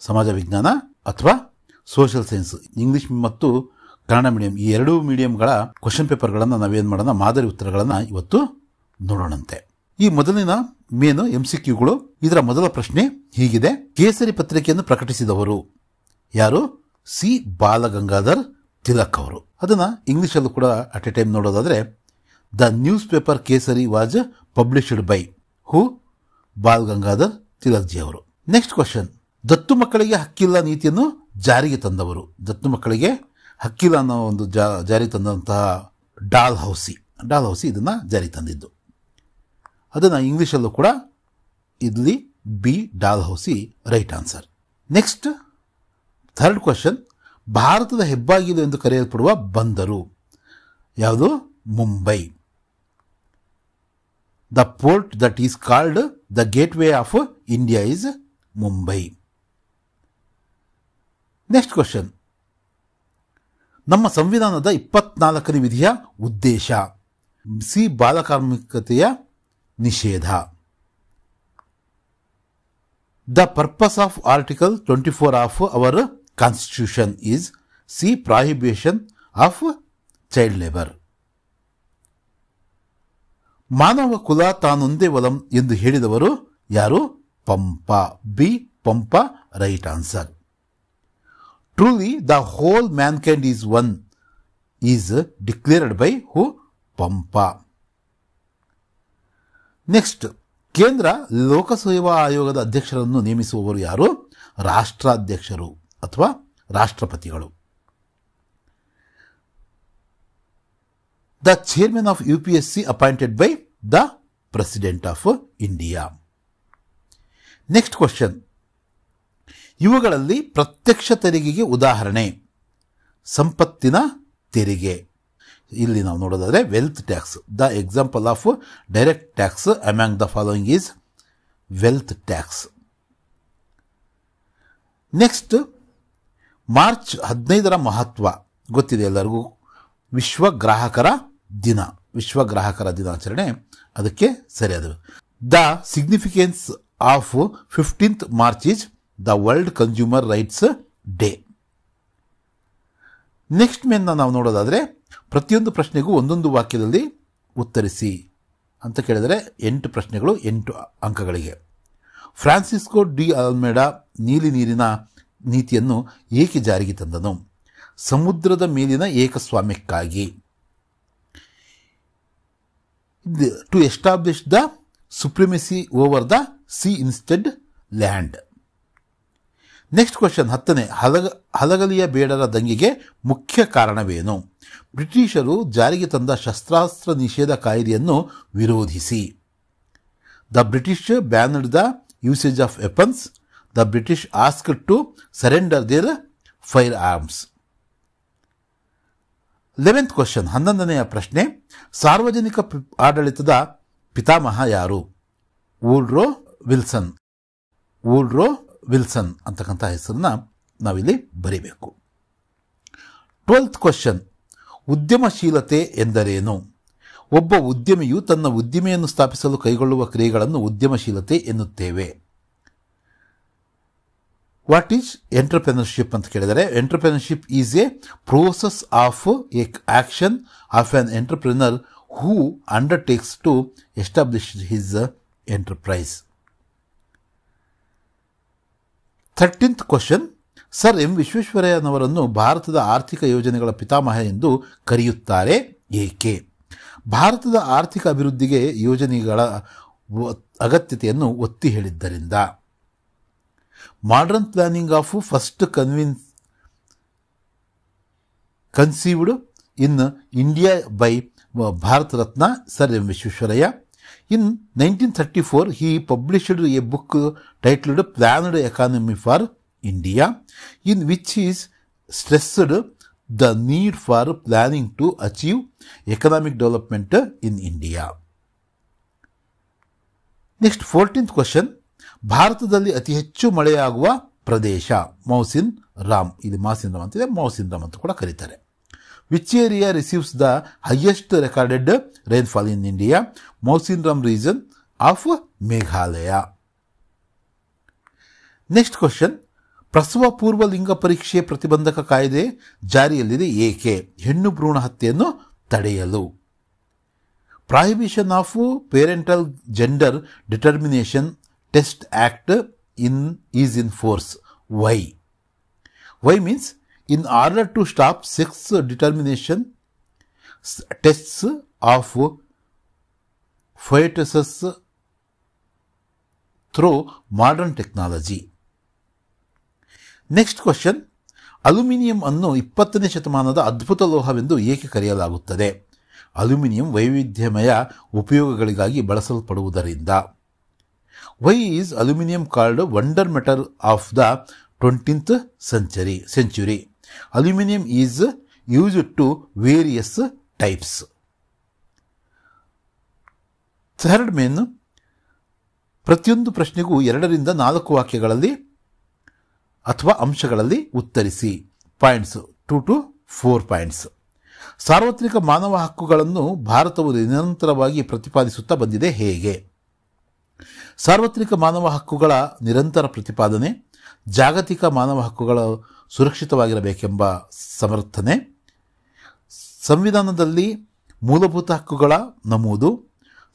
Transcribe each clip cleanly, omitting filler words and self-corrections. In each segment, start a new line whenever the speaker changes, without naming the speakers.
ಸಮಾಜ ವಿಜ್ಞಾನ ಅಥವಾ ಸೋಷಿಯಲ್ ಸೈನ್ಸ್, ಇಂಗ್ಲಿಷ್ ಮತ್ತು ಕನ್ನಡ ಮೀಡಿಯಂ ಈ ಎರಡೂ ಮೀಡಿಯಂಗಳ ಕ್ವಶನ್ ಪೇಪರ್ಗಳನ್ನು ನಾವೇನು ಮಾಡೋಣ, ಮಾದರಿ ಉತ್ತರಗಳನ್ನು ಇವತ್ತು ನೋಡೋಣಂತೆ. ಈ ಮೊದಲಿನ ಮೇನು MCQಗಳು. ಇದರ ಮೊದಲ ಪ್ರಶ್ನೆ ಹೀಗಿದೆ: ಕೇಸರಿ ಪತ್ರಿಕೆಯನ್ನು ಪ್ರಕಟಿಸಿದವರು ಯಾರು? ಸಿ ಬಾಲಗಂಗಾಧರ್ ತಿಲಕ್ ಅವರು. ಅದನ್ನ ಇಂಗ್ಲಿಷಲ್ಲೂ ಕೂಡ ಅಟ್ ಎ ಟೈಮ್ ನೋಡೋದಾದ್ರೆ, ದ ನ್ಯೂಸ್ ಪೇಪರ್ ಕೇಸರಿ was published by who? Ball Gangadhar Tilak G ಅವರು. ನೆಕ್ಸ್ಟ್ ಕ್ವಶನ್: ದತ್ತು ಮಕ್ಕಳಿಗೆ ಹಕ್ಕಿಲ್ಲ ನೀತಿಯನ್ನು ಜಾರಿಗೆ ತಂದವರು. ದತ್ತು ಮಕ್ಕಳಿಗೆ ಹಕ್ಕಿಲ್ಲ ಅನ್ನೋ ಒಂದು ಜಾರಿ ತಂದಂತಹ ಡಾಲ್ ಹೌಸಿ ಇದನ್ನ ಜಾರಿ ತಂದಿದ್ದು. ಅದನ್ನ ಇಂಗ್ಲಿಷಲ್ಲೂ ಕೂಡ ಇಲ್ಲಿ B Dalhousie right answer. Next third question: ಭಾರತದ ಹೆಬ್ಬಾಗಿಲು ಎಂದು ಕರೆಯಲ್ಪಡುವ ಬಂದರು ಯಾವುದು? Mumbai. The port that is called the gateway of India is Mumbai. Next question: ನಮ್ಮ ಸಂವಿಧಾನದ 24ನೇ ವಿಧಿಯ ಉದ್ದೇಶ? ಸಿ ಬಾಲಕಾರ್ಮಿಕತೆಯ ನಿಷೇಧ. The purpose of article 24 of our constitution is C prohibition of child labour. ಮಾನವ ಕುಲ ತಾನೊಂದೇ ಒಲಂ ಎಂದು ಹೇಳಿದವರು ಯಾರು? Pampa. B Pampa right answer. Truly the whole Mankind is one is declared by who? Pampa. Next, ಕೇಂದ್ರ ಲೋಕಸೇವಾ ಆಯೋಗದ ಅಧ್ಯಕ್ಷರನ್ನು ನೇಮಿಸುವವರು ಯಾರು? ರಾಷ್ಟ್ರಾಧ್ಯಕ್ಷರು ಅಥವಾ ರಾಷ್ಟ್ರಪತಿಗಳು. The chairman of UPSC appointed by the president of India. Next question: ಇವುಗಳಲ್ಲಿ ಪ್ರತ್ಯಕ್ಷ ತೆರಿಗೆಗೆ ಉದಾಹರಣೆ? ಸಂಪತ್ತಿನ ತೆರಿಗೆ. ಇಲ್ಲಿ ನಾವು ನೋಡೋದಾದ್ರೆ wealth tax. The example of direct tax among the following is wealth tax. Next, March 15ರ ಮಹತ್ವ ಗೊತ್ತಿದೆ ಎಲ್ಲರಿಗೂ. ವಿಶ್ವ ಗ್ರಾಹಕರ ದಿನಾಚರಣೆ ಅದಕ್ಕೆ ಸರಿಯಾದ. The significance of 15th March is the world consumer rights day. Next ಮೇನ್ನ ನಾವು ನೋಡೋದಾದ್ರೆ, ಪ್ರತಿಯೊಂದು ಪ್ರಶ್ನೆಗೂ ಒಂದೊಂದು ವಾಕ್ಯದಲ್ಲಿ ಉತ್ತರಿಸಿ ಅಂತ ಕೇಳಿದರೆ 8 ಪ್ರಶ್ನೆಗಳು 8 ಅಂಕಗಳಿಗೆ. ಫ್ರಾನ್ಸಿಸ್ಕೋ ಡಿ ಅಲ್ಮೇಡಾ ನೀಲಿ ನೀರಿನ ನೀತಿಯನ್ನು ಏಕೆ ಜಾರಿಗೆ ತಂದನು? ಸಮುದ್ರದ ಮೇಲಿನ ಏಕಸ್ವಾಮ್ಯಕ್ಕಾಗಿ. To establish the supremacy over the sea instead land. Next question 10ನೇ, ಹಲಗಲಿಯ ಬೇಡರ ದಂಗೆಗೆ ಮುಖ್ಯ ಕಾರಣವೇನು? ಬ್ರಿಟಿಷರು ಜಾರಿಗೆ ತಂದ ಶಸ್ತ್ರಾಸ್ತ್ರ ನಿಷೇಧ ಕಾಯ್ದೆಯನ್ನು ವಿರೋಧಿಸಿ. The British banned the usage of weapons. The British asked to surrender their firearms. 11th question 11ನೆಯ ಪ್ರಶ್ನೆ, ಸಾರ್ವಜನಿಕ ಆಡಳಿತದ ಪಿತಾಮಹ ಯಾರು? ವೂಡ್ರೋ ವಿಲ್ಸನ್ ಅಂತಕ್ಕಂಥ ಹೆಸರನ್ನ ನಾವಿಲ್ಲಿ ಬರೀಬೇಕು. 12th ಕ್ವಶನ್, ಉದ್ಯಮಶೀಲತೆ ಎಂದರೇನು? ಒಬ್ಬ ಉದ್ಯಮಿಯು ತನ್ನ ಉದ್ದಿಮೆಯನ್ನು ಸ್ಥಾಪಿಸಲು ಕೈಗೊಳ್ಳುವ ಕ್ರಿಯೆಗಳನ್ನು ಉದ್ಯಮಶೀಲತೆ ಎನ್ನುತ್ತೇವೆ. ವಾಟ್ ಈಸ್ ಎಂಟರ್ಪ್ರೆನರ್ಶಿಪ್ ಅಂತ ಕೇಳಿದರೆ, entrepreneurship is a process of a action of an entrepreneur who undertakes to establish his enterprise. 13th question, sir M ವಿಶ್ವೇಶ್ವರಯ್ಯನವರನ್ನು ಭಾರತದ ಆರ್ಥಿಕ ಯೋಜನೆಗಳ ಪಿತಾಮಹ ಎಂದು ಕರೆಯುತ್ತಾರೆ ಏಕೆ? ಭಾರತದ ಆರ್ಥಿಕ ಅಭಿವೃದ್ಧಿಗೆ ಯೋಜನೆಗಳ ಅಗತ್ಯತೆಯನ್ನು ಒತ್ತಿ ಹೇಳಿದ್ದರಿಂದ. Modern planning of first conceived in India by Bharat Ratna sir M Visvesvaraya. In 1934, he published a book titled Planned Economy for India, in which he stressed the need for planning to achieve economic development in India. Next, 14th question, ಭಾರತದಲ್ಲಿ ಅತಿ ಹೆಚ್ಚು ಮಳೆಯಾಗುವ ಪ್ರದೇಶ? ಮೌಸಿನ್ ರಾಮ್. ಇದು ಮಾಸಿನ್ ರಾಮ್ ಅಂತಿದೆ, ಮೌಸಿನ್ ರಾಮ್ ಅಂತ ಕೂಡ ಕರೀತಾರೆ. Which area receives the highest recorded rainfall in India? Mawsin Ram region of Meghalaya. Next question, ಪ್ರಸವ ಪೂರ್ವ ಲಿಂಗ ಪರೀಕ್ಷೆ ಪ್ರತಿಬಂಧಕ ಕಾಯ್ದೆ ಜಾರಿಯಲ್ಲಿದೆ ಏಕೆ? ಹೆಣ್ಣು ಭ್ರೂಣ ಹತ್ಯೆಯನ್ನು ತಡೆಯಲು. Prohibition of parental gender determination test act is in force. Why? Why means in order to stop sex determination tests of fetuses through modern technology. Next question. Aluminium ಅನ್ನು 20ನೇ ಶತಮಾನದ ಅದ್ಭುತ ಲೋಹವೆಂದು ಏಕೆ ಕರೆಯಲಾಗುತ್ತದೆ? ಅಲ್ಯೂಮಿನಿಯಂ ವೈವಿಧ್ಯಮಯ ಉಪಯೋಗಗಳಿಗಾಗಿ ಬಳಸಲ್ಪಡುವುದರಿಂದ. Why is aluminum called wonder metal of the 20th century? Aluminum is used to various types. Third main, ಪ್ರತಿಯೊಂದು ಪ್ರಶ್ನೆಗೂ 2 ರಿಂದ 4 ವಾಕ್ಯಗಳಲ್ಲಿ ಅಥವಾ ಅಂಶಗಳಲ್ಲಿ ಉತ್ತರಿಸಿ. Points 2 to 4 points. ಸಾರ್ವತ್ರಿಕ ಮಾನವ ಹಕ್ಕುಗಳನ್ನು ಭಾರತವು ನಿರಂತರವಾಗಿ ಪ್ರತಿಪಾದಿಸುತ್ತಾ ಬಂದಿದೆ ಹೇಗೆ? ಸಾರ್ವತ್ರಿಕ ಮಾನವ ಹಕ್ಕುಗಳ ನಿರಂತರ ಪ್ರತಿಪಾದನೆ, ಜಾಗತಿಕ ಮಾನವ ಹಕ್ಕುಗಳು ಸುರಕ್ಷಿತವಾಗಿರಬೇಕೆಂಬ ಸಮರ್ಥನೆ, ಸಂವಿಧಾನದಲ್ಲಿ ಮೂಲಭೂತ ಹಕ್ಕುಗಳ ನಮೂದು,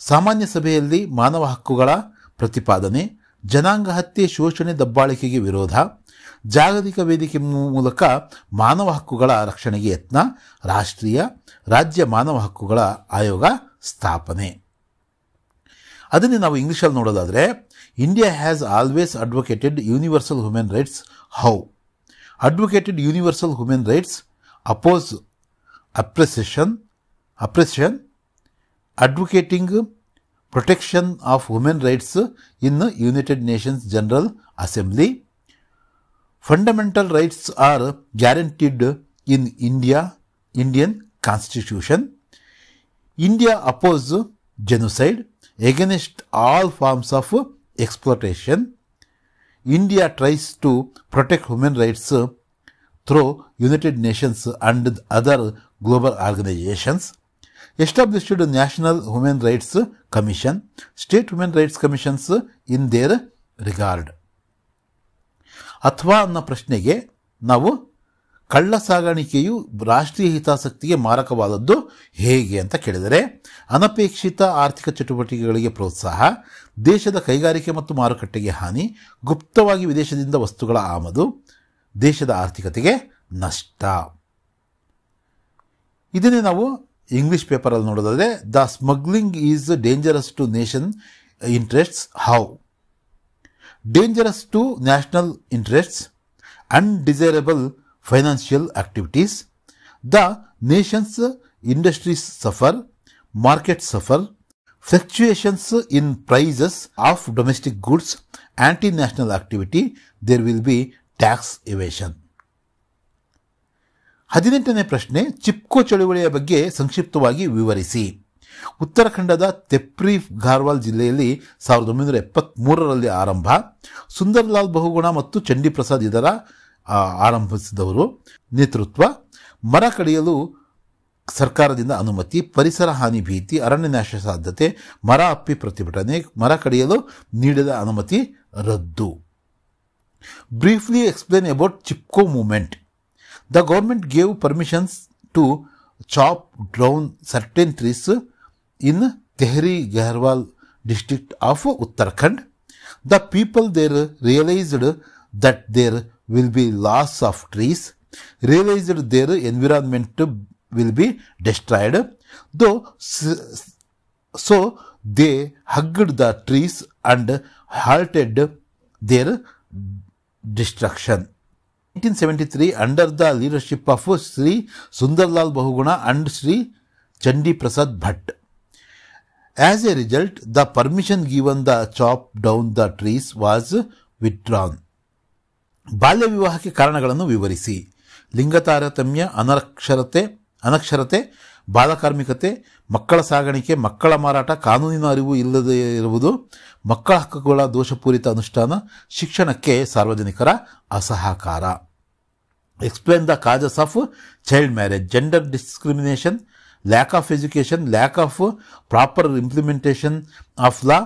ಸಾಮಾನ್ಯ ಸಭೆಯಲ್ಲಿ ಮಾನವ ಹಕ್ಕುಗಳ ಪ್ರತಿಪಾದನೆ, ಜನಾಂಗ ಹತ್ಯೆ, ಶೋಷಣೆ, ದಬ್ಬಾಳಿಕೆಗೆ ವಿರೋಧ, ಜಾಗತಿಕ ವೇದಿಕೆ ಮೂಲಕ ಮಾನವ ಹಕ್ಕುಗಳ ರಕ್ಷಣೆಗೆ ಯತ್ನ, ರಾಜ್ಯ ಮಾನವ ಹಕ್ಕುಗಳ ಆಯೋಗ ಸ್ಥಾಪನೆ. ಅದನ್ನೇ ನಾವು ಇಂಗ್ಲೀಷಲ್ಲಿ ನೋಡೋದಾದರೆ, India has always advocated universal human rights. How? Advocated universal human rights, oppose oppression, advocating protection of human rights in the United Nations General Assembly. Fundamental rights are guaranteed in Indian Constitution. India oppose genocide against all forms of exploitation. India tries to protect human rights through United Nations and other global organizations. Established National Human Rights Commission, State Human Rights Commissions in their regard. ಅಥವಾ ಅನ್ನೋ ಪ್ರಶ್ನೆಗೆ ನಾವು ಕಳ್ಳ ಸಾಗಾಣಿಕೆಯು ರಾಷ್ಟ್ರೀಯ ಹಿತಾಸಕ್ತಿಗೆ ಮಾರಕವಾದದ್ದು ಹೇಗೆ ಅಂತ ಕೇಳಿದರೆ, ಅನಪೇಕ್ಷಿತ ಆರ್ಥಿಕ ಚಟುವಟಿಕೆಗಳಿಗೆ ಪ್ರೋತ್ಸಾಹ, ದೇಶದ ಕೈಗಾರಿಕೆ ಮತ್ತು ಮಾರುಕಟ್ಟೆಗೆ ಹಾನಿ, ಗುಪ್ತವಾಗಿ ವಿದೇಶದಿಂದ ವಸ್ತುಗಳ ಆಮದು, ದೇಶದ ಆರ್ಥಿಕತೆಗೆ ನಷ್ಟ. ಇದನ್ನೇ ನಾವು ಇಂಗ್ಲಿಷ್ ಪೇಪರಲ್ಲಿ ನೋಡೋದಾದರೆ, the smuggling is dangerous to nation interests. How? Dangerous to national interests, undesirable financial activities. The nation's industries suffer, markets suffer, fluctuations in prices of domestic goods, anti-national activity, there will be tax evasion. 18ನೇ ಪ್ರಶ್ನೆ, ಚಿಪ್ಕೋ ಚಳುವಳಿಯ ಬಗ್ಗೆ ಸಂಕ್ಷಿಪ್ತವಾಗಿ ವಿವರಿಸಿ. ಉತ್ತರಾಖಂಡದ ತೆಪ್ರಿ ಗಾರ್ವಾಲ್ ಜಿಲ್ಲೆಯಲ್ಲಿ 1973ರಲ್ಲಿ ಆರಂಭ. ಸುಂದರ್ಲಾಲ್ ಬಹುಗುಣ ಮತ್ತು ಚಂಡಿ ಪ್ರಸಾದ್ ಇದರ ಆರಂಭಿಸಿದವರು. ನೇತೃತ್ವ, ಮರ ಕಡಿಯಲು ಸರ್ಕಾರದಿಂದ ಅನುಮತಿ, ಪರಿಸರ ಹಾನಿ ಭೀತಿ, ಅರಣ್ಯ ನಾಶ ಸಾಧ್ಯತೆ, ಮರ ಅಪ್ಪಿ ಪ್ರತಿಭಟನೆ, ಮರ ಕಡಿಯಲು ನೀಡಿದ ಅನುಮತಿ ರದ್ದು. Briefly explain about Chipko movement. The government gave permissions to chop down certain trees in Tehri Garhwal district of Uttarakhand. The people there realized that there will be loss of trees, realized their environment will be destroyed, so they hugged the trees and halted their destruction. 1973, under the leadership of Sri Sundarlal Bahuguna and Sri Chandi Prasad Bhatt. As a result, the permission given to chop down the trees was withdrawn. ಬಾಲ್ಯ ವಿವಾಹಕ್ಕೆ ಕಾರಣಗಳನ್ನು ವಿವರಿಸಿ. ಲಿಂಗ ತಾರತಮ್ಯ, ಅನಕ್ಷರತೆ, ಬಾಲಕಾರ್ಮಿಕತೆ, ಮಕ್ಕಳ ಸಾಗಾಣಿಕೆ, ಮಕ್ಕಳ ಮಾರಾಟ, ಕಾನೂನಿನ ಅರಿವು ಇಲ್ಲದೇ ಇರುವುದು, ಮಕ್ಕಳ ಹಕ್ಕುಗಳ ದೋಷಪೂರಿತ ಅನುಷ್ಠಾನ, ಶಿಕ್ಷಣಕ್ಕೆ ಸಾರ್ವಜನಿಕರ ಅಸಹಕಾರ. Explain the causes of child marriage, gender discrimination, lack of education, lack of proper implementation of law,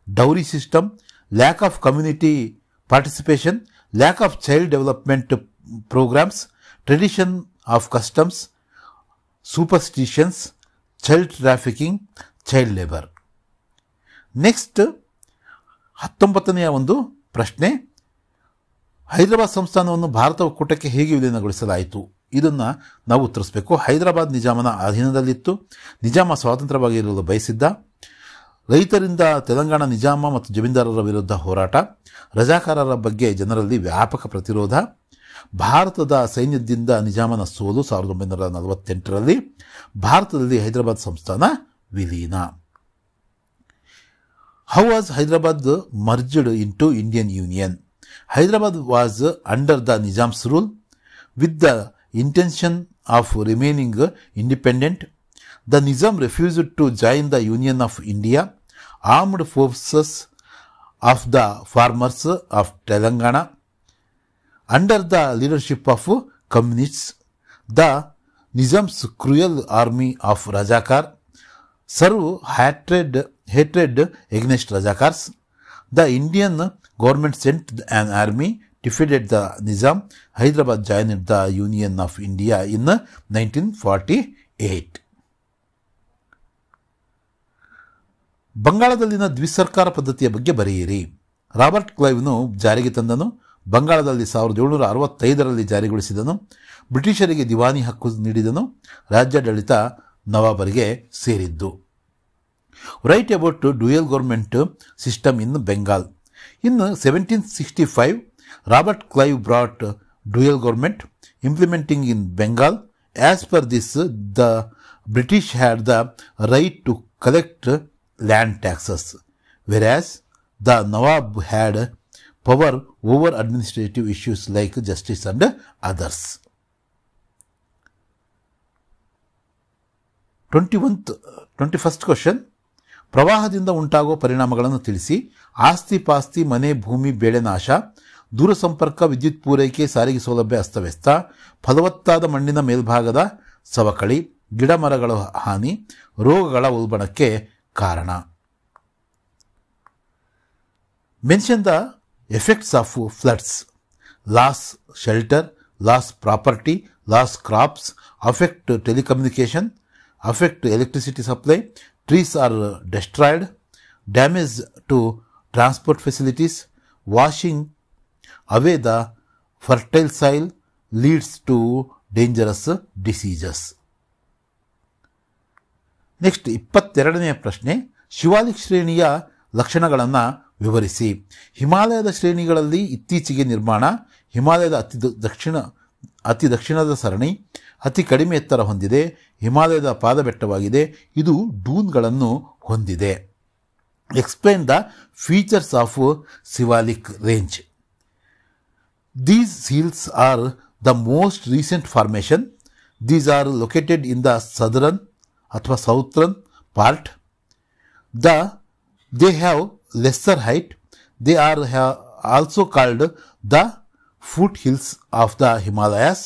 dowry system, lack of community participation, lack of child development programs, tradition of customs, superstitions, child trafficking, child labor. Next 19ನೆಯ ಒಂದು ಪ್ರಶ್ನೆ, ಹೈದರಾಬಾದ್ ಸಂಸ್ಥಾನವನ್ನು ಭಾರತ ಒಕ್ಕೂಟಕ್ಕೆ ಹೇಗೆ ವಿಲೀನಗೊಳಿಸಲಾಯಿತು? ಇದನ್ನು ನಾವು ಉತ್ತರಿಸಬೇಕು. ಹೈದರಾಬಾದ್ ನಿಜಾಮನ ಅಧೀನದಲ್ಲಿತ್ತು. ನಿಜಾಮ ಸ್ವಾತಂತ್ರ್ಯವಾಗಿರಲು ಬಯಸಿದ್ದ. ರೈತರಿಂದ ತೆಲಂಗಾಣ ನಿಜಾಮ ಮತ್ತು ಜಮೀನ್ದಾರರ ವಿರುದ್ಧ ಹೋರಾಟ, ರಜಾಕಾರರ ಬಗ್ಗೆ ಜನರಲ್ಲಿ ವ್ಯಾಪಕ ಪ್ರತಿರೋಧ, ಭಾರತದ ಸೈನ್ಯದಿಂದ ನಿಜಾಮನ ಸೋಲು 1948ರಲ್ಲಿ, ಭಾರತದಲ್ಲಿ ಹೈದರಾಬಾದ್ ಸಂಸ್ಥಾನ ವಿಲೀನ. How was Hyderabad merged into Indian Union? Hyderabad was under the Nizam's rule with the intention of remaining independent. The Nizam refused to join the Union of India. Armed forces of the farmers of Telangana under the leadership of communists, the Nizam's cruel army of Rajakar serve hatred against Rajakars. The Indian government sent an army, defeated the Nizam. Hyderabad joined the Union of India in 1948. ಬಂಗಾಳದಲ್ಲಿನ ದ್ವಿಸರ್ಕಾರ ಪದ್ಧತಿಯ ಬಗ್ಗೆ ಬರೆಯಿರಿ. Robert ಕ್ಲೈವ್ನು ಜಾರಿಗೆ ತಂದನು. ಬಂಗಾಳದಲ್ಲಿ 1765ರಲ್ಲಿ ಜಾರಿಗೊಳಿಸಿದನು. ಬ್ರಿಟಿಷರಿಗೆ ದಿವಾನಿ ಹಕ್ಕು ನೀಡಿದನು. ರಾಜ್ಯಾಡಳಿತ ನವಾಬರಿಗೆ ಸೇರಿದ್ದು. Write about dual government system in Bengal. In 1765, Robert Clive brought dual government, implementing in Bengal. As per this, the British had the right to collect land taxes, whereas the Nawab had power over administrative issues like justice and others. 21st question. ಪ್ರವಾಹದಿಂದ ಉಂಟಾಗುವ ಪರಿಣಾಮಗಳನ್ನು ತಿಳಿಸಿ. ಆಸ್ತಿ ಪಾಸ್ತಿ, ಮನೆ, ಭೂಮಿ, ಬೆಳೆ ನಾಶ, ದೂರಸಂಪರ್ಕ, ವಿದ್ಯುತ್ ಪೂರೈಕೆ, ಸಾರಿಗೆ ಸೌಲಭ್ಯ ಅಸ್ತವ್ಯಸ್ತ, ಫಲವತ್ತಾದ ಮಣ್ಣಿನ ಮೇಲ್ಭಾಗದ ಸವಕಳಿ, ಗಿಡ ಮರಗಳ ಹಾನಿ, ರೋಗಗಳ ಉಲ್ಬಣಕ್ಕೆ ಕಾರಣ. Mention the effects of floods. Loss shelter, loss property, loss crops, affect telecommunication, affect electricity supply, trees are destroyed, damage to transport facilities, washing away the fertile soil leads to dangerous diseases. Next 22ನೇ ಪ್ರಶ್ನೆ, ಶಿವಾಲಿಕ್ ಶ್ರೇಣಿಯ ಲಕ್ಷಣಗಳನ್ನು ವಿವರಿಸಿ. ಹಿಮಾಲಯದ ಶ್ರೇಣಿಗಳಲ್ಲಿ ಇತ್ತೀಚೆಗೆ ನಿರ್ಮಾಣ. ಹಿಮಾಲಯದ ಅತಿ ದಕ್ಷಿಣದ ಸರಣಿ ಅತಿ ಕಡಿಮೆ ಎತ್ತರ ಹೊಂದಿದೆ. ಹಿಮಾಲಯದ ಪಾದಬೆಟ್ಟವಾಗಿದೆ. ಇದು ಡೂನ್ಗಳನ್ನು ಹೊಂದಿದೆ. Explain the features of Shivalik range. These hills are the most recent formation. These are located in the southern ಅಥವಾ southern part. They have lesser height. They are also called the foothills of the Himalayas.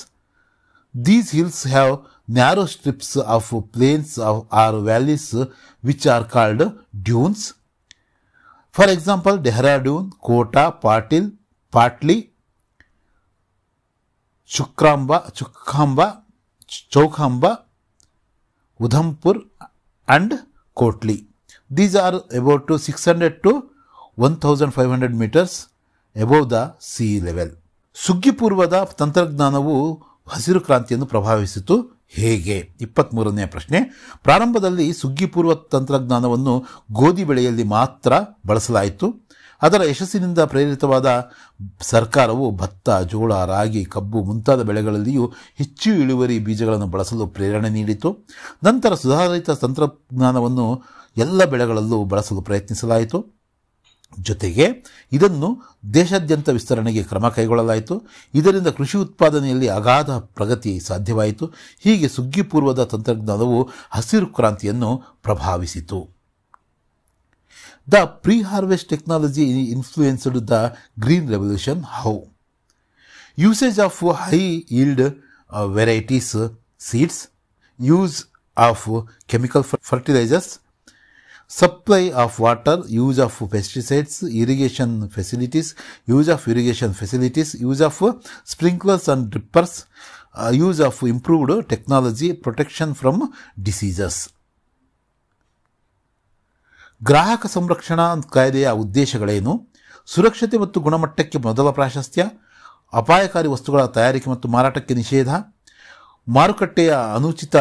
These hills have narrow strips of plains or valleys which are called dunes. For example, Dehradun, Kota, Patil, Patli, Chaukhamba, Udhampur and Kotli. These are about 600 to 1500 meters above the sea level. ಸುಗ್ಗಿಪೂರ್ವದ ತಂತ್ರಜ್ಞಾನವು ಹಸಿರು ಕ್ರಾಂತಿಯನ್ನು ಪ್ರಭಾವಿಸಿತು ಹೇಗೆ? 23ನೇ ಪ್ರಶ್ನೆ, ಪ್ರಾರಂಭದಲ್ಲಿ ಸುಗ್ಗಿಪೂರ್ವ ತಂತ್ರಜ್ಞಾನವನ್ನು ಗೋಧಿ ಬೆಳೆಯಲ್ಲಿ ಮಾತ್ರ ಬಳಸಲಾಯಿತು. ಅದರ ಯಶಸ್ಸಿನಿಂದ ಪ್ರೇರಿತವಾದ ಸರ್ಕಾರವು ಭತ್ತ, ಜೋಳ, ರಾಗಿ, ಕಬ್ಬು ಮುಂತಾದ ಬೆಳೆಗಳಲ್ಲಿಯೂ ಹೆಚ್ಚು ಇಳುವರಿ ಬೀಜಗಳನ್ನು ಬಳಸಲು ಪ್ರೇರಣೆ ನೀಡಿತು. ನಂತರ ಸುಧಾರಿತ ತಂತ್ರಜ್ಞಾನವನ್ನು ಎಲ್ಲ ಬೆಳೆಗಳಲ್ಲೂ ಬಳಸಲು ಪ್ರಯತ್ನಿಸಲಾಯಿತು. ಜೊತೆಗೆ ಇದನ್ನು ದೇಶಾದ್ಯಂತ ವಿಸ್ತರಣೆಗೆ ಕ್ರಮ ಕೈಗೊಳ್ಳಲಾಯಿತು. ಇದರಿಂದ ಕೃಷಿ ಉತ್ಪಾದನೆಯಲ್ಲಿ ಅಗಾಧ ಪ್ರಗತಿ ಸಾಧ್ಯವಾಯಿತು. ಹೀಗೆ ಸುಗ್ಗಿಪೂರ್ವದ ತಂತ್ರಜ್ಞಾನವು ಹಸಿರು ಕ್ರಾಂತಿಯನ್ನು ಪ್ರಭಾವಿಸಿತು. The pre harvest technology influenced the green revolution. How? Usage of high yield varieties seeds, use of chemical fertilisers, supply of water, use of pesticides, irrigation facilities, use of sprinklers and drippers, use of improved technology, protection from diseases. ಗ್ರಾಹಕ ಸಂರಕ್ಷಣಾ ಕಾಯ್ದೆಯ ಉದ್ದೇಶಗಳೇನು? ಸುರಕ್ಷತೆ ಮತ್ತು ಗುಣಮಟ್ಟಕ್ಕೆ ಮೊದಲ ಪ್ರಾಶಸ್ತ್ಯ, ಅಪಾಯಕಾರಿ ವಸ್ತುಗಳ ತಯಾರಿಕೆ ಮತ್ತು ಮಾರಾಟಕ್ಕೆ ನಿಷೇಧ, ಮಾರುಕಟ್ಟೆಯ ಅನುಚಿತ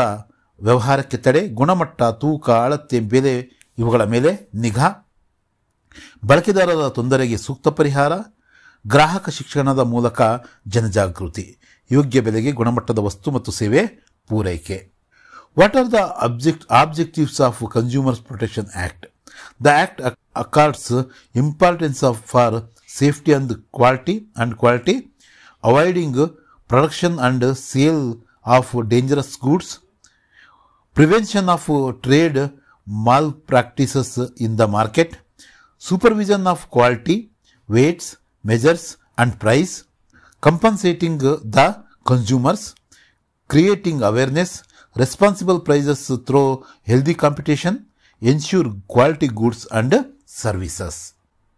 ವ್ಯವಹಾರಕ್ಕೆ ತಡೆ, ಗುಣಮಟ್ಟ, ತೂಕ, ಅಳತೆ, ಬೆಲೆ ಇವುಗಳ ಮೇಲೆ ನಿಗಾ, ಬಳಕೆದಾರರ ತೊಂದರೆಗೆ ಸೂಕ್ತ ಪರಿಹಾರ, ಗ್ರಾಹಕ ಶಿಕ್ಷಣದ ಮೂಲಕ ಜನಜಾಗೃತಿ, ಯೋಗ್ಯ ಬೆಲೆಗೆ ಗುಣಮಟ್ಟದ ವಸ್ತು ಮತ್ತು ಸೇವೆ ಪೂರೈಕೆ. What are the objectives of consumers protection act? The Act accords importance for safety and quality, avoiding production and sale of dangerous goods, prevention of trade malpractices in the market, supervision of quality, weights, measures and price, compensating the consumers, creating awareness, responsible prices through healthy competition, ensure quality goods and services.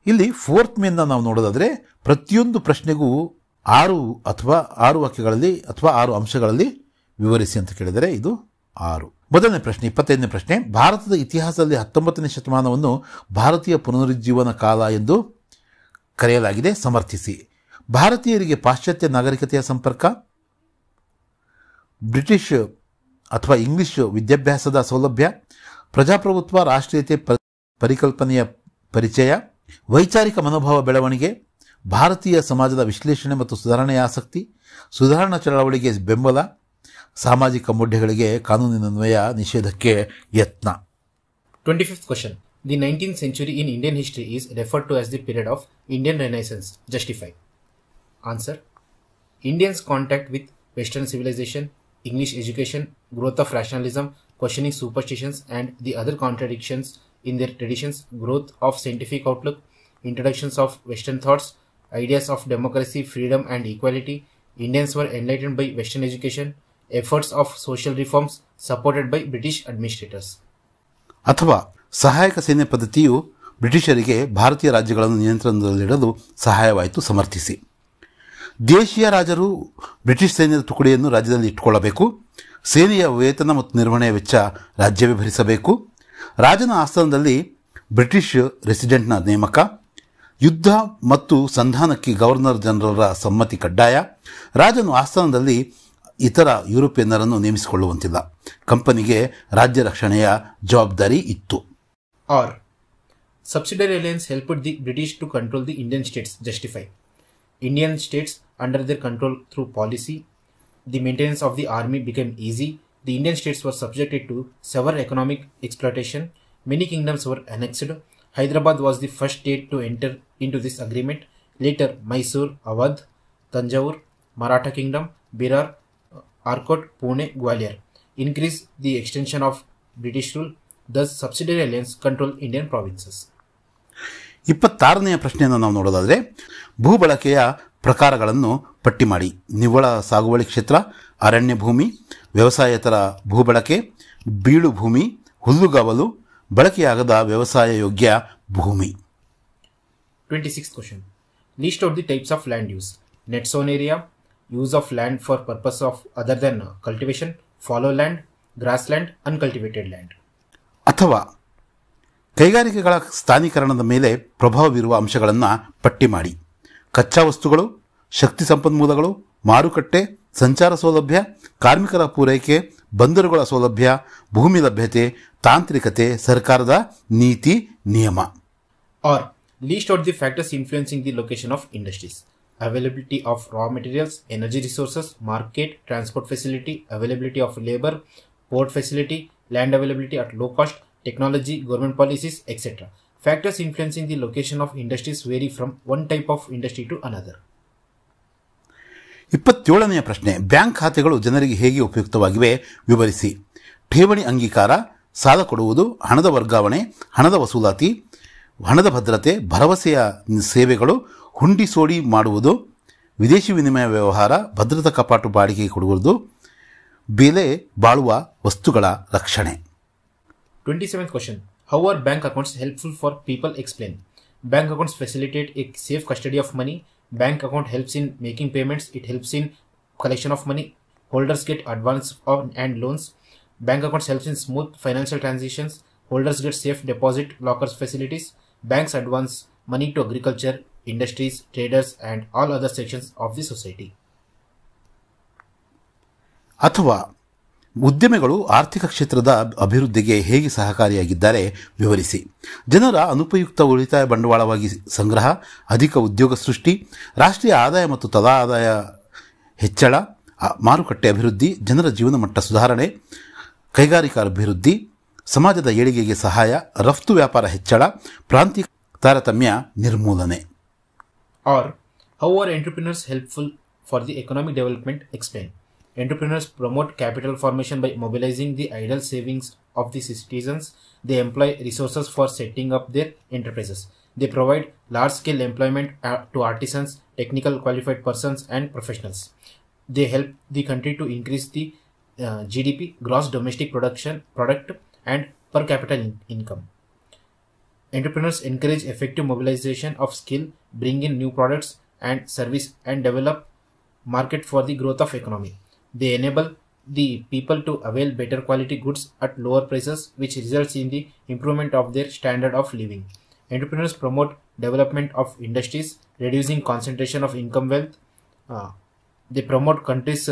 ಇಲ್ಲಿ fourth ಮೇನ್ನ ನಾವು ನೋಡೋದಾದ್ರೆ ಪ್ರತಿಯೊಂದು ಪ್ರಶ್ನೆಗೂ 6 ವಾಕ್ಯಗಳಲ್ಲಿ ಅಥವಾ 6 ಅಂಶಗಳಲ್ಲಿ ವಿವರಿಸಿ ಅಂತ ಕೇಳಿದರೆ ಇದು 6. ಮೊದಲನೇ ಪ್ರಶ್ನೆ, 25ನೇ ಪ್ರಶ್ನೆ. ಭಾರತದ ಇತಿಹಾಸದಲ್ಲಿ 19ನೇ ಶತಮಾನವನ್ನು ಭಾರತೀಯ ಪುನರುಜ್ಜೀವನ ಕಾಲ ಎಂದು ಕರೆಯಲಾಗಿದೆ, ಸಮರ್ಥಿಸಿ. ಭಾರತೀಯರಿಗೆ ಪಾಶ್ಚಾತ್ಯ ನಾಗರಿಕತೆಯ ಸಂಪರ್ಕ, ಬ್ರಿಟಿಷ್ ಅಥವಾ ಇಂಗ್ಲಿಷ್ ವಿದ್ಯಾಭ್ಯಾಸದ ಸೌಲಭ್ಯ, ಪ್ರಜಾಪ್ರಭುತ್ವ, ರಾಷ್ಟ್ರೀಯತೆ ಪರಿಕಲ್ಪನೆಯ ಪರಿಚಯ, ವೈಚಾರಿಕ ಮನೋಭಾವ ಬೆಳವಣಿಗೆ, ಭಾರತೀಯ ಸಮಾಜದ ವಿಶ್ಲೇಷಣೆ ಮತ್ತು ಸುಧಾರಣೆಯ ಆಸಕ್ತಿ, ಸುಧಾರಣಾ ಚಳವಳಿಗೆ ಬೆಂಬಲ, ಸಾಮಾಜಿಕ ಮುಡ್ಡೆಗಳಿಗೆ ಕಾನೂನಿನನ್ವಯ ನಿಷೇಧಕ್ಕೆ ಯತ್ನ.
25th question. The 19th century in Indian history is referred to as the period of Indian Renaissance. Justify. Answer. Indians' contact with Western civilization, English education, growth of rationalism, questioning superstitions and the other contradictions in their traditions, growth of scientific outlook, introductions of Western thoughts, ideas of democracy, freedom and equality. Indians were enlightened by Western education, efforts of social reforms supported by British administrators.
ಅಥವಾ ಸಹಾಯಕ ಸೈನ್ಯ ಪದ್ಧತಿಯು ಬ್ರಿಟಿಷರಿಗೆ ಭಾರತೀಯ ರಾಜ್ಯಗಳನ್ನು ನಿಯಂತ್ರಣದಲ್ಲಿಡಲು ಸಹಾಯವಾಯಿತು, ಸಮರ್ಥಿಸಿ. ದೇಶೀಯ ರಾಜರು British ಸೈನ್ಯದ ತುಕಡಿಯನ್ನು ರಾಜ್ಯದಲ್ಲಿ ಇಟ್ಟುಕೊಳ್ಳಬೇಕು. ಸೇನೆಯ ವೇತನ ಮತ್ತು ನಿರ್ವಹಣೆಯ ವೆಚ್ಚ ರಾಜ್ಯವೇ ಭರಿಸಬೇಕು. ರಾಜನ ಆಸ್ಥಾನದಲ್ಲಿ ಬ್ರಿಟಿಷ್ ರೆಸಿಡೆಂಟ್ನ ನೇಮಕ. ಯುದ್ಧ ಮತ್ತು ಸಂಧಾನಕ್ಕೆ ಗವರ್ನರ್ ಜನರಲ್ರ ಸಮ್ಮತಿ ಕಡ್ಡಾಯ. ರಾಜನು ಆಸ್ಥಾನದಲ್ಲಿ ಇತರ ಯುರೋಪಿಯನ್ನರನ್ನು ನೇಮಿಸಿಕೊಳ್ಳುವಂತಿಲ್ಲ. ಕಂಪನಿಗೆ ರಾಜ್ಯ ರಕ್ಷಣೆಯ ಜವಾಬ್ದಾರಿ ಇತ್ತು.
Or subsidiary alliance helped the British to control the Indian states. Justify. Indian states under their control through policy. The maintenance of the army became easy. The Indian states were subjected to severe economic exploitation. Many kingdoms were annexed. Hyderabad was the first state to enter into this agreement. Later, Mysore, Awadh, Tanjore, Maratha Kingdom, Berar, Arcot, Pune, Gwalior increased the extension of British rule. Thus, subsidiary alliance controlled Indian provinces.
26ನೆಯ ಪ್ರಶ್ನೆಯನ್ನು ನಾವು ನೋಡೋದಾದರೆ ಭೂಬಳಕೆಯ ಪ್ರಕಾರಗಳನ್ನು ಪಟ್ಟಿ ಮಾಡಿ. ನಿವ್ವಳ ಸಾಗುವಳಿ ಕ್ಷೇತ್ರ, ಅರಣ್ಯ ಭೂಮಿ, ವ್ಯವಸಾಯೇತರ ಭೂಬಳಕೆ, ಬೀಳು ಭೂಮಿ, ಹುಲ್ಲುಗಾವಲು, ಬಳಕೆಯಾಗದ ವ್ಯವಸಾಯ ಯೋಗ್ಯ ಭೂಮಿ.
26th question. List out the types of land use. Net zone area, use of land for purpose of other than cultivation, fallow land, grassland, uncultivated land.
ಅಥವಾ ಕೈಗಾರಿಕೆಗಳ ಸ್ಥಾನೀಕರಣದ ಮೇಲೆ ಪ್ರಭಾವ ಬೀರುವ ಅಂಶಗಳನ್ನು ಪಟ್ಟಿ ಮಾಡಿ. ಕಚ್ಚಾ ವಸ್ತುಗಳು, ಶಕ್ತಿ ಸಂಪನ್ಮೂಲಗಳು, ಮಾರುಕಟ್ಟೆ, ಸಂಚಾರ ಸೌಲಭ್ಯ, ಕಾರ್ಮಿಕರ ಪೂರೈಕೆ, ಬಂದರುಗಳ ಸೌಲಭ್ಯ, ಭೂಮಿ ಲಭ್ಯತೆ, ತಾಂತ್ರಿಕತೆ, ಸರ್ಕಾರದ ನೀತಿ ನಿಯಮ.
Or list out the factors influencing the location of industries. Availability of raw materials, energy resources, market, transport facility, availability of labor, port facility, land availability at low cost, technology, government policies, etc. Factors influencing the location of industries vary from one type of industry to another.
27ನೆಯ ಪ್ರಶ್ನೆ. Bank ಖಾತೆಗಳು ಜನರಿಗೆ ಹೇಗೆ ಉಪಯುಕ್ತವಾಗಿವೆ ವಿವರಿಸಿ. ಠೇವಣಿ ಅಂಗೀಕಾರ, ಸಾಲ ಕೊಡುವುದು, ಹಣದ ವರ್ಗಾವಣೆ, ಹಣದ ವಸೂಲಾತಿ, ಹಣದ ಭದ್ರತೆ, ಭರವಸೆಯ ಸೇವೆಗಳು, ಹುಂಡಿ ಸೋಡಿ ಮಾಡುವುದು, ವಿದೇಶಿ ವಿನಿಮಯ ವ್ಯವಹಾರ, ಭದ್ರತಾ ಕಪಾಟು ಬಾಡಿಗೆಗೆ ಕೊಡುವುದು, ಬೆಲೆ ಬಾಳುವ ವಸ್ತುಗಳ ರಕ್ಷಣೆ.
27th question. How are bank accounts helpful for people? Explain. Bank accounts facilitate a safe custody of money. Bank account helps in making payments. It helps in collection of money. Holders get advance and loans. Bank accounts helps in smooth financial transitions. Holders get safe deposit lockers facilities. Banks advance money to agriculture, industries, traders, and all other sections of the society.
ಅಥವಾ ಉದ್ಯಮಿಗಳು ಆರ್ಥಿಕ ಕ್ಷೇತ್ರದ ಅಭಿವೃದ್ಧಿಗೆ ಹೇಗೆ ಸಹಕಾರಿಯಾಗಿದ್ದಾರೆ ವಿವರಿಸಿ. ಜನರ ಅನುಪಯುಕ್ತ ಉಳಿತಾಯ ಬಂಡವಾಳವಾಗಿ ಸಂಗ್ರಹ, ಅಧಿಕ ಉದ್ಯೋಗ ಸೃಷ್ಟಿ, ರಾಷ್ಟ್ರೀಯ ಆದಾಯ ಮತ್ತು ತಲಾ ಆದಾಯ ಹೆಚ್ಚಳ, ಮಾರುಕಟ್ಟೆ ಅಭಿವೃದ್ಧಿ, ಜನರ ಜೀವನ ಮಟ್ಟ ಸುಧಾರಣೆ, ಕೈಗಾರಿಕಾ ಅಭಿವೃದ್ಧಿ, ಸಮಾಜದ ಏಳಿಗೆಗೆ ಸಹಾಯ, ರಫ್ತು ವ್ಯಾಪಾರ ಹೆಚ್ಚಳ, ಪ್ರಾಂತೀಯ ತಾರತಮ್ಯ ನಿರ್ಮೂಲನೆ.
Or, how are entrepreneurs helpful for the economic development? Explain. Entrepreneurs promote capital formation by mobilizing the idle savings of the citizens. They employ resources for setting up their enterprises. They provide large-scale employment to artisans, technical qualified persons, and professionals. They help the country to increase the GDP, gross domestic product, and per capita income. Entrepreneurs encourage effective mobilization of skill, bring in new products and service, and develop market for the growth of economy. They enable the people to avail better quality goods at lower prices, which results in the improvement of their standard of living. Entrepreneurs promote development of industries, reducing concentration of income wealth. They promote countries'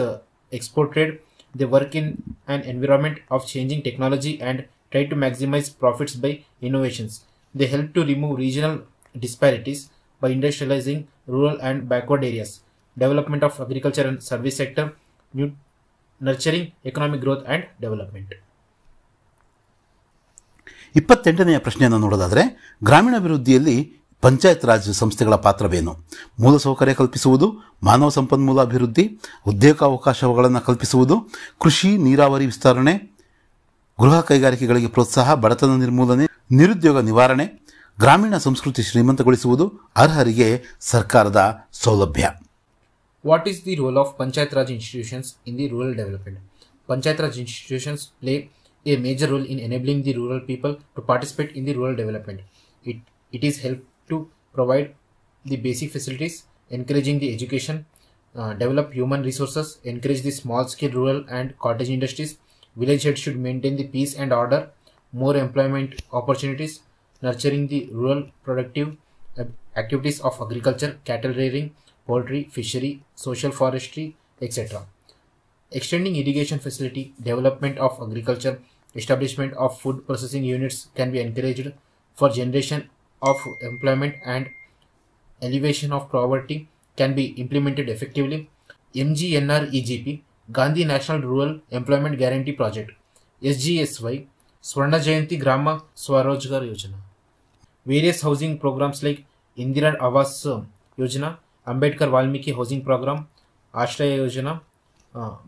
export trade. They work in an environment of changing technology and try to maximize profits by innovations. They help to remove regional disparities by industrializing rural and backward areas, development of agriculture and service sector, nurturing economic growth and development.
28ನೆಯ ಪ್ರಶ್ನೆಯನ್ನು ನೋಡೋದಾದರೆ, ಗ್ರಾಮೀಣಾಭಿವೃದ್ಧಿಯಲ್ಲಿ ಪಂಚಾಯತ್ ರಾಜ್ ಸಂಸ್ಥೆಗಳ ಪಾತ್ರವೇನು? ಮೂಲಸೌಕರ್ಯ ಕಲ್ಪಿಸುವುದು, ಮಾನವ ಸಂಪನ್ಮೂಲ ಅಭಿವೃದ್ಧಿ, ಉದ್ಯೋಗಾವಕಾಶಗಳನ್ನು ಕಲ್ಪಿಸುವುದು, ಕೃಷಿ ನೀರಾವರಿ ವಿಸ್ತರಣೆ, ಗೃಹ ಕೈಗಾರಿಕೆಗಳಿಗೆ ಪ್ರೋತ್ಸಾಹ, ಬಡತನ ನಿರ್ಮೂಲನೆ, ನಿರುದ್ಯೋಗ ನಿವಾರಣೆ, ಗ್ರಾಮೀಣ ಸಂಸ್ಕೃತಿ ಶ್ರೀಮಂತಗೊಳಿಸುವುದು, ಅರ್ಹರಿಗೆ ಸರ್ಕಾರದ ಸೌಲಭ್ಯ.
What is the role of Panchayat Raj institutions in the rural development? Panchayat Raj institutions play a major role in enabling the rural people to participate in the rural development. It is help to provide the basic facilities, encouraging the education, develop human resources, encourage the small-scale rural and cottage industries. Village heads should maintain the peace and order, more employment opportunities, nurturing the rural productive activities of agriculture, cattle rearing, poultry, fishery, social forestry, etc. Extending irrigation facility, development of agriculture, establishment of food processing units can be encouraged for generation of employment, and elevation of poverty can be implemented effectively. MGNREGP, Gandhi National Rural Employment Guarantee Project, SGSY, Swarna Jayanti Grama Swarojgar Yojana. Various housing programs like Indira Awas Yojana, Ambedkar Valmiki Housing Program, Ashraya Yojana,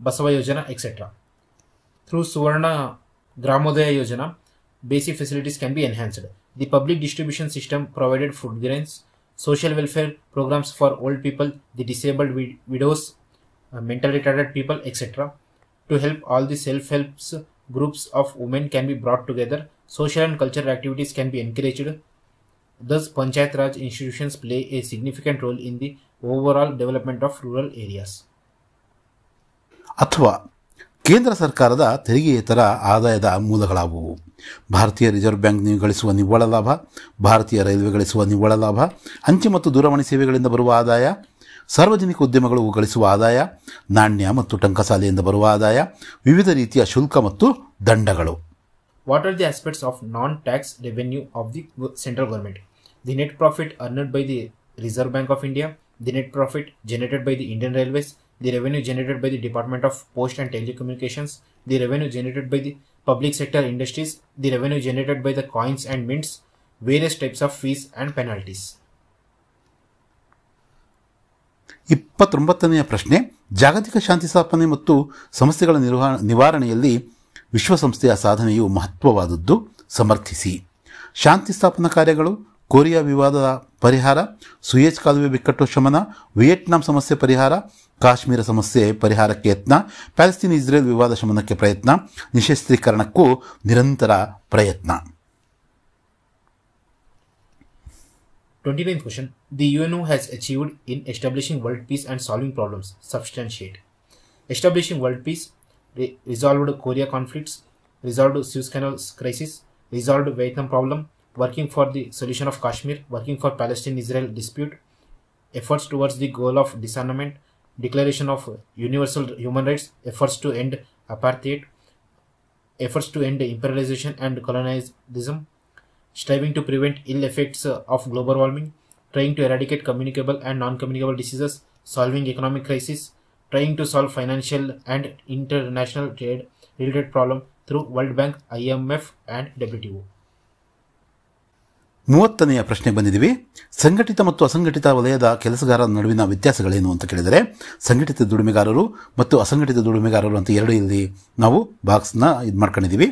Basava Yojana, etc. Through Suvarna Gramodaya Yojana, basic facilities can be enhanced. The public distribution system provided food grains, social welfare programs for old people, the disabled widows, mentally retarded people, etc. To help all the self-help groups of women can be brought together. Social and cultural activities can be encouraged. Thus, Panchayat Raj institutions play a significant role in the overall development of rural areas.
ಅಥವಾ ಕೇಂದ್ರ ಸರ್ಕಾರದ ತೆರಿಗೆಯೇತರ ಆದಾಯದ ಮೂಲಗಳಾವುವು? ಭಾರತೀಯ reserve bank ಗಳಿಸುವ ನಿವ್ವಳ ಲಾಭ, ಭಾರತೀಯ railway ಗಳಿಸುವ ನಿವ್ವಳ ಲಾಭ, ಅಂಚೆ ಮತ್ತು ದೂರವಾಣಿ ಸೇವೆಗಳಿಂದ ಬರುವ ಆದಾಯ, ಸಾರ್ವಜನಿಕ ಉದ್ಯಮಗಳು ಗಳಿಸುವ ಆದಾಯ, ನಾಣ್ಯ ಮತ್ತು ಟಂಕಸಾಲೆಯಿಂದ ಬರುವ ಆದಾಯ, ವಿವಿಧ ರೀತಿಯ ಶುಲ್ಕ ಮತ್ತು ದಂಡಗಳು.
What are the aspects of non-tax revenue of the central government? The net profit earned by the Reserve Bank of India, the net profit generated by the Indian Railways, the revenue generated by the Department of Post and Telecommunications, the revenue generated by the public sector industries, the revenue generated by the coins and mints, various types of fees and penalties.
29ನೆಯ ಪ್ರಶ್ನೆ, ಜಾಗತಿಕ ಶಾಂತಿ ಸ್ಥಾಪನೆ ಮತ್ತು ಸಮಸ್ಯೆಗಳ ನಿವಾರಣೆಯಲ್ಲಿ ವಿಶ್ವಸಂಸ್ಥೆಯ ಸಾಧನೆಯು ಮಹತ್ವವಾದದ್ದು, ಸಮರ್ಥಿಸಿ. ಶಾಂತಿ ಸ್ಥಾಪನಾ ಕಾರ್ಯಗಳು, Korea ವಿವಾದದ ಪರಿಹಾರ, Suez ಕಾಲುವೆ ಬಿಕ್ಕಟ್ಟು ಶಮನ, ವಿಯೆಟ್ನಾಂ ಸಮಸ್ಯೆ ಪರಿಹಾರ, ಕಾಶ್ಮೀರ ಸಮಸ್ಯೆ ಪರಿಹಾರಕ್ಕೆ ಯತ್ನ, ಪ್ಯಾಲೆಸ್ತೀನ್ ಇಸ್ರೇಲ್ ವಿವಾದ ಶಮನಕ್ಕೆ ಪ್ರಯತ್ನ, ನಿಶಸ್ತ್ರೀಕರಣಕ್ಕೂ ನಿರಂತರ ಪ್ರಯತ್ನ.
29th question. The UNO has achieved in establishing world peace and solving problems. Substantiate. Establishing world peace, resolved Korea conflicts, resolved Suez Canal crisis, resolved Vietnam problem, working for the solution of Kashmir, working for Palestine-Israel dispute, efforts towards the goal of disarmament, declaration of universal human rights, efforts to end apartheid, efforts to end imperialization and colonialism, striving to prevent ill effects of global warming, trying to eradicate communicable and non-communicable diseases, solving economic crisis, trying to solve financial and international trade related problem through World Bank, IMF and WTO.
30ನೆಯ ಪ್ರಶ್ನೆಗೆ ಬಂದಿದ್ದೀವಿ. ಸಂಘಟಿತ ಮತ್ತು ಅಸಂಘಟಿತ ವಲಯದ ಕೆಲಸಗಾರರ ನಡುವಿನ ವ್ಯತ್ಯಾಸಗಳೇನು ಅಂತ ಕೇಳಿದರೆ, ಸಂಘಟಿತ ದುಡಿಮೆಗಾರರು ಮತ್ತು ಅಸಂಘಟಿತ ದುಡಿಮೆಗಾರರು ಅಂತ ಎರಡು ಇಲ್ಲಿ ನಾವು ಬಾಕ್ಸ್ನ ಇದು ಮಾಡ್ಕೊಂಡಿದ್ದೀವಿ.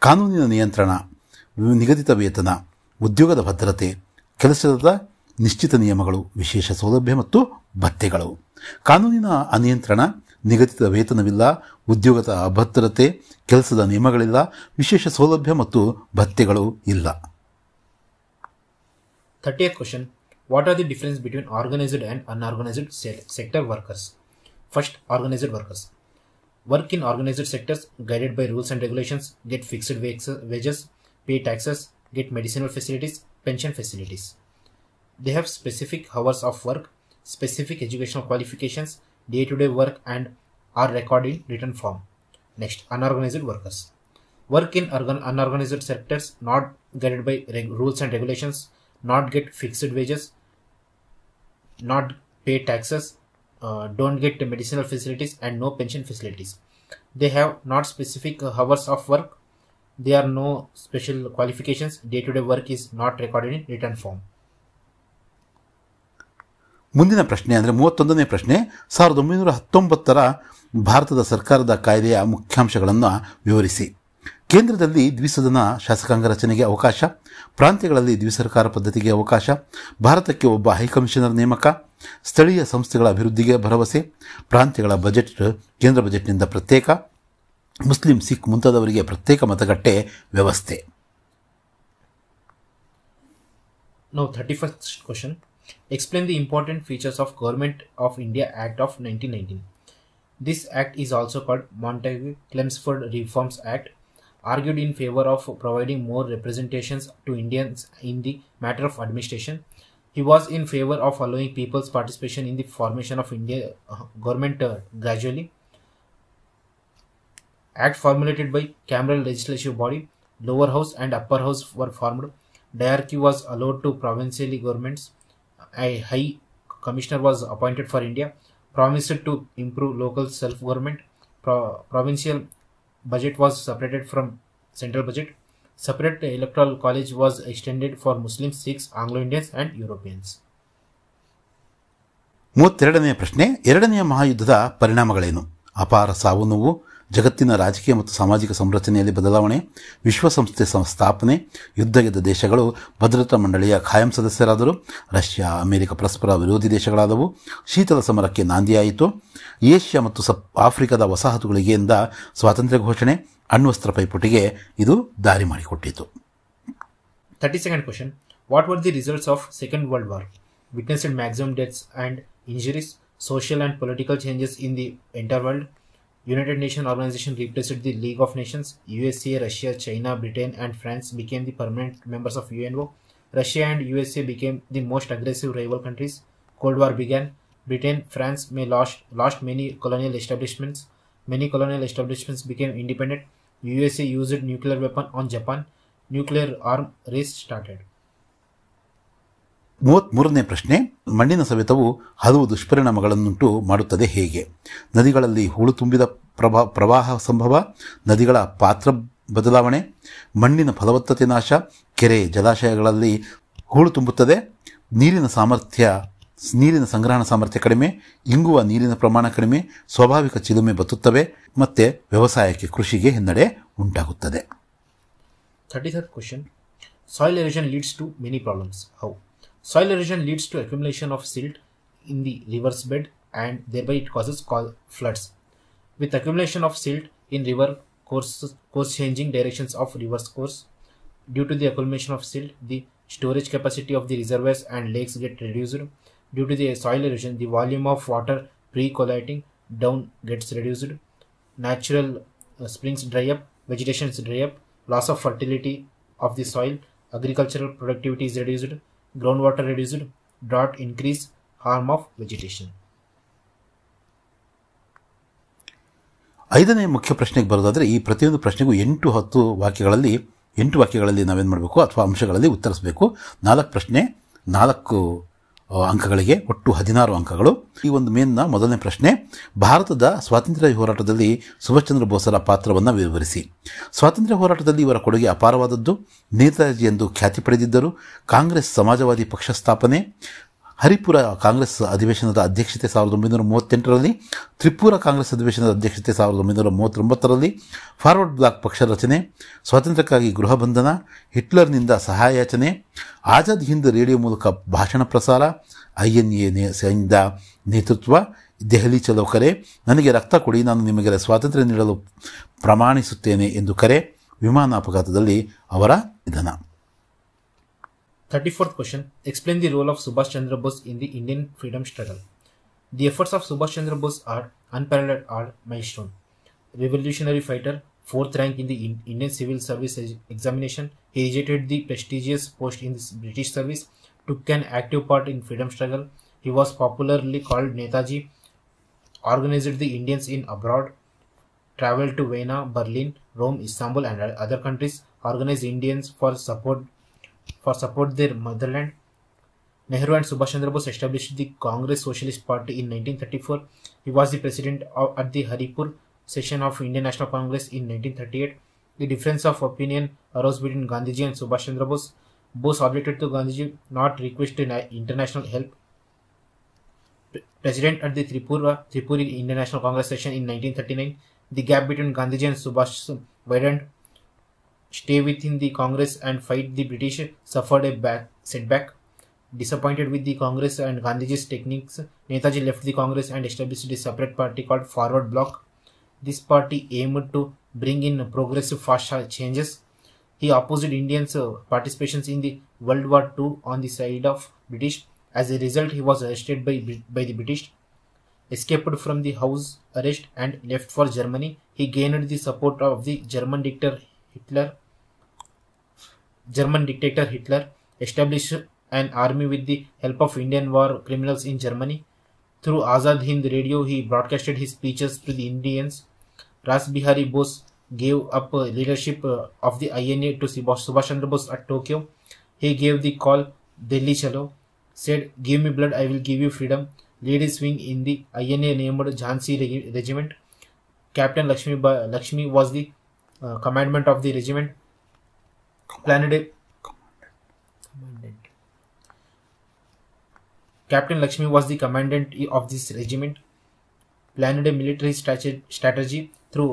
ಕಾನೂನಿನ ನಿಯಂತ್ರಣ, ನಿಗದಿತ ವೇತನ, ಉದ್ಯೋಗದ ಭದ್ರತೆ, ಕೆಲಸದ ನಿಶ್ಚಿತ ನಿಯಮಗಳು, ವಿಶೇಷ ಸೌಲಭ್ಯ ಮತ್ತು ಭತ್ಯೆಗಳು. ಕಾನೂನಿನ ಅನಿಯಂತ್ರಣ, ನಿಗದಿತ ವೇತನವಿಲ್ಲ, ಉದ್ಯೋಗದ ಅಭದ್ರತೆ, ಕೆಲಸದ ನಿಯಮಗಳಿಲ್ಲ, ವಿಶೇಷ ಸೌಲಭ್ಯ ಮತ್ತು ಭತ್ಯೆಗಳು ಇಲ್ಲ.
30th question. What are the difference between organized and unorganized sector workers? First, organized workers. Work in organized sectors guided by rules and regulations, get fixed wages, pay taxes, get medicinal facilities, pension facilities. They have specific hours of work, specific educational qualifications, day-to-day work and are recorded in written form. Next, unorganized workers. Work in unorganized sectors not guided by rules and regulations, not get fixed wages, not pay taxes, don't get medicinal facilities and no pension facilities. They have not specific hours of work. There are no special qualifications. Day-to-day work is not recorded in written form.
ಮುಂದಿನ ಪ್ರಶ್ನೆ ಅಂದರೆ 31ನೇ ಪ್ರಶ್ನೆ. 1919ರ ಭಾರತದ ಸರ್ಕಾರದ ಕಾಯ್ದೆಯ ಮುಖ್ಯಾಂಶಗಳನ್ನು ವಿವರಿಸಿ. ಕೇಂದ್ರದಲ್ಲಿ ದ್ವಿಸದನ ಶಾಸಕಾಂಗ ರಚನೆಗೆ ಅವಕಾಶ, ಪ್ರಾಂತ್ಯಗಳಲ್ಲಿ ದ್ವಿಸರ್ಕಾರ ಪದ್ಧತಿಗೆ ಅವಕಾಶ, ಭಾರತಕ್ಕೆ ಒಬ್ಬ ಹೈಕಮಿಷನರ್ ನೇಮಕ, ಸ್ಥಳೀಯ ಸಂಸ್ಥೆಗಳ ಅಭಿವೃದ್ಧಿಗೆ ಭರವಸೆ, ಪ್ರಾಂತ್ಯಗಳ ಬಜೆಟ್ ಕೇಂದ್ರ ಬಜೆಟ್ನಿಂದ ಪ್ರತ್ಯೇಕ, ಮುಸ್ಲಿಂ ಸಿಖ್ ಮುಂತಾದವರಿಗೆ ಪ್ರತ್ಯೇಕ ಮತಗಟ್ಟೆ ವ್ಯವಸ್ಥೆ.
Now 31st question. Explain the important features of Government of India Act of 1919. This act is also called Montagu-Chelmsford Reforms Act, argued in favor of providing more representations to Indians in the matter of administration. He was in favor of allowing people's participation in the formation of India government gradually. Act formulated by Cameral Legislative Body, Lower House and Upper House were formed. Diarchy was allowed to provincial governments. A High Commissioner was appointed for India, promised to improve local self-government. Provincial budget was separated from central budget. Separate electoral college was extended for Muslims, Sikhs, Anglo-Indians and Europeans.
32ನೇ ಪ್ರಶ್ನೆ. ಎರಡನೆಯ ಮಹಾಯುದ್ಧದ ಪರಿಣಾಮಗಳೇನು? ಅಪಾರ ಸಾವು ನೋವು, ಜಗತ್ತಿನ ರಾಜಕೀಯ ಮತ್ತು ಸಾಮಾಜಿಕ ಸಂರಚನೆಯಲ್ಲಿ ಬದಲಾವಣೆ, ವಿಶ್ವಸಂಸ್ಥೆ ಸ್ಥಾಪನೆ, ಯುದ್ಧ ಗೆದ್ದ ದೇಶಗಳು ಭದ್ರತಾ ಮಂಡಳಿಯ ಖಾಯಂ ಸದಸ್ಯರಾದರು, ರಷ್ಯಾ ಅಮೆರಿಕ ಪರಸ್ಪರ ವಿರೋಧಿ ದೇಶಗಳಾದವು, ಶೀತಲ ಸಮರಕ್ಕೆ ನಾಂದಿಯಾಯಿತು, ಏಷ್ಯಾ ಮತ್ತು ಆಫ್ರಿಕಾದ ವಸಾಹತುಗಳಿಗೆಯಿಂದ ಸ್ವಾತಂತ್ರ್ಯ ಘೋಷಣೆ, ಅಣ್ವಸ್ತ್ರ ಪೈಪೋಟಿಗೆ ಇದು ದಾರಿ ಮಾಡಿಕೊಟ್ಟಿತು.
32nd question. What were the results of Second World War? Witnessed maximum deaths and injuries, social and political changes in the entire world. United Nations Organization replaced the League of Nations. USA, Russia, China, Britain and France became the permanent members of UNO. Russia and USA became the most aggressive rival countries. Cold War began. Britain, France lost many colonial establishments. Many colonial establishments became independent. USA used nuclear weapon on Japan. Nuclear arm race started.
33ನೇ ಪ್ರಶ್ನೆ. ಮಣ್ಣಿನ ಸವೆತವು ಹಲವು ದುಷ್ಪರಿಣಾಮಗಳನ್ನುಂಟು ಮಾಡುತ್ತದೆ ಹೇಗೆ? ನದಿಗಳಲ್ಲಿ ಹೂಳು ತುಂಬಿದ ಪ್ರವಾಹ ಸಂಭವ, ನದಿಗಳ ಪಾತ್ರ ಬದಲಾವಣೆ, ಮಣ್ಣಿನ ಫಲವತ್ತತೆ ನಾಶ, ಕೆರೆ ಜಲಾಶಯಗಳಲ್ಲಿ ಹೂಳು ತುಂಬುತ್ತದೆ, ನೀರಿನ ಸಂಗ್ರಹಣ ಸಾಮರ್ಥ್ಯ ಕಡಿಮೆ, ಇಂಗುವ ನೀರಿನ ಪ್ರಮಾಣ ಕಡಿಮೆ, ಸ್ವಾಭಾವಿಕ ಚಿಲುಮೆ ಬತ್ತುತ್ತವೆ ಮತ್ತು ವ್ಯವಸಾಯಕ್ಕೆ ಕೃಷಿಗೆ ಹಿನ್ನಡೆ ಉಂಟಾಗುತ್ತದೆ.
33rd question. Soil erosion leads to many problems. How? Soil erosion leads to accumulation of silt in the river's bed and thereby it causes floods. With accumulation of silt in river course changing directions of river's course. Due to the accumulation of silt, the storage capacity of the reservoirs and lakes get reduced. Due to the soil erosion, the volume of water pre-collating down gets reduced. Natural springs dry up, vegetation dry up, loss of fertility of the soil, agricultural productivity is reduced, groundwater reduced, drought increase, harm of vegetation.
ಐದನೇ ಮುಖ್ಯ ಪ್ರಶ್ನೆಗೆ ಬರೋದಾದರೆ ಈ ಪ್ರತಿಯೊಂದು ಪ್ರಶ್ನೆಗೂ 8 ವಾಕ್ಯಗಳಲ್ಲಿ ನಾವೇನು ಮಾಡಬೇಕು ಅಥವಾ ಅಂಶಗಳಲ್ಲಿ ಉತ್ತರಿಸಬೇಕು. 4 ಪ್ರಶ್ನೆ 4 ಅಂಕಗಳಿಗೆ ಒಟ್ಟು 16 ಅಂಕಗಳು. ಈ ಒಂದು ಮೊದಲನೇ ಪ್ರಶ್ನೆ, ಭಾರತದ ಸ್ವಾತಂತ್ರ್ಯ ಹೋರಾಟದಲ್ಲಿ ಸುಭಾಷ್ ಚಂದ್ರ ಬೋಸರ ಪಾತ್ರವನ್ನು ವಿವರಿಸಿ. ಸ್ವಾತಂತ್ರ್ಯ ಹೋರಾಟದಲ್ಲಿ ಇವರ ಕೊಡುಗೆ ಅಪಾರವಾದದ್ದು. ನೇತಾಜಿ ಎಂದು ಖ್ಯಾತಿ ಪಡೆದಿದ್ದರು. ಕಾಂಗ್ರೆಸ್ ಸಮಾಜವಾದಿ ಪಕ್ಷ ಸ್ಥಾಪನೆ, ಹರಿಪುರ ಕಾಂಗ್ರೆಸ್ ಅಧಿವೇಶನದ ಅಧ್ಯಕ್ಷತೆ 1938ರಲ್ಲಿ, ತ್ರಿಪುರ ಕಾಂಗ್ರೆಸ್ ಅಧಿವೇಶನದ ಅಧ್ಯಕ್ಷತೆ 1939ರಲ್ಲಿ, ಫಾರ್ವರ್ಡ್ ಬ್ಲಾಕ್ ಪಕ್ಷ ರಚನೆ, ಸ್ವಾತಂತ್ರ್ಯಕ್ಕಾಗಿ ಗೃಹ ಬಂಧನ, ಹಿಟ್ಲರ್ನಿಂದ ಸಹಾಯಯಾಚನೆ, ಆಜಾದ್ ಹಿಂದ್ ರೇಡಿಯೋ ಮೂಲಕ ಭಾಷಣ ಪ್ರಸಾರ, INA ಸೈನ್ಯದ ನೇತೃತ್ವ, ದೆಹಲಿ ಚಲೋ ಕರೆ, ನನಗೆ ರಕ್ತ ಕೊಡಿ ನಾನು ನಿಮಗೆ ಸ್ವಾತಂತ್ರ್ಯ ನೀಡಲು ಪ್ರಮಾಣಿಸುತ್ತೇನೆ ಎಂದು ಕರೆ, ವಿಮಾನ ಅಪಘಾತದಲ್ಲಿ ಅವರ ನಿಧನ.
34th question. Explain the role of Subhash Chandra Bose in the Indian freedom struggle. The efforts of Subhash Chandra Bose are unparalleled milestone. Revolutionary fighter, 4th rank in the Indian Civil Service examination, he rejected the prestigious post in the British service, took an active part in freedom struggle. He was popularly called Netaji, organized the Indians in abroad, traveled to Vienna, Berlin, Rome, Istanbul and other countries, organized Indians for support their motherland. Nehru and Subhash Chandra Bose established the Congress Socialist Party in 1934. He was the president at the Haripur session of Indian National Congress in 1938. The difference of opinion arose between Gandhiji and Subhash Chandra Bose. Bose objected to Gandhiji not requesting international help. President at the Tripuri Indian National Congress session in 1939. The gap between Gandhiji and Subhash widened. Stay within the Congress and fight the British suffered a setback. Disappointed with the Congress and Gandhiji's techniques, Netaji left the Congress and established a separate party called Forward Bloc. This party aimed to bring in progressive fast changes. He opposed Indians' participations in the World War II on the side of British. As a result, he was arrested by the British, escaped from the house arrest and left for Germany. He gained the support of the German dictator Hitler, established an army with the help of Indian war criminals in Germany. Through Azad Hind Radio, he broadcasted his speeches to the Indians. Ras Bihari Bose gave up leadership of the INA to Subhash Chandra Bose at Tokyo. He gave the call Delhi Chalo, said, "Give me blood, I will give you freedom." Lead his wing in the INA named Jhansi Regiment. Captain Lakshmi was the commandant of the regiment. Captain Lakshmi was the commandant of this regiment. Planned a military strategy through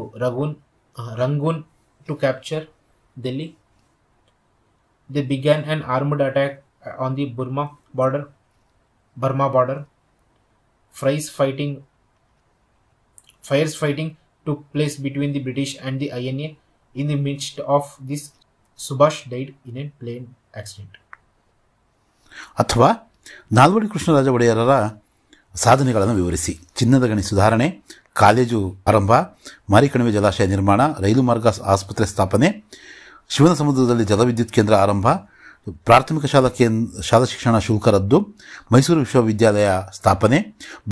Rangoon to capture Delhi. They began an armed attack on the Burma border. Fires fighting took place between the British and the INA. In the midst of this, Subhash died in a plane accident.
ಅಥವಾ ನಾಲ್ವಡಿ ಕೃಷ್ಣರಾಜ ಒಡೆಯರರ ಸಾಧನೆಗಳನ್ನು ವಿವರಿಸಿ. ಚಿನ್ನದ ಗಣಿ ಸುಧಾರಣೆ, college ಆರಂಭ, ಮಾರಿಕಣಿವೆ ಜಲಾಶಯ ನಿರ್ಮಾಣ, ರೈಲು ಮಾರ್ಗ ಆಸ್ಪತ್ರೆ ಸ್ಥಾಪನೆ, ಶಿವನ ಸಮುದ್ರದಲ್ಲಿ ಜಲವಿದ್ಯುತ್ ಕೇಂದ್ರ ಆರಂಭ, ಪ್ರಾಥಮಿಕ ಶಾಲಾ ಶಿಕ್ಷಣ ಶುಲ್ಕ ರದ್ದು, ಮೈಸೂರು ವಿಶ್ವವಿದ್ಯಾಲಯ ಸ್ಥಾಪನೆ,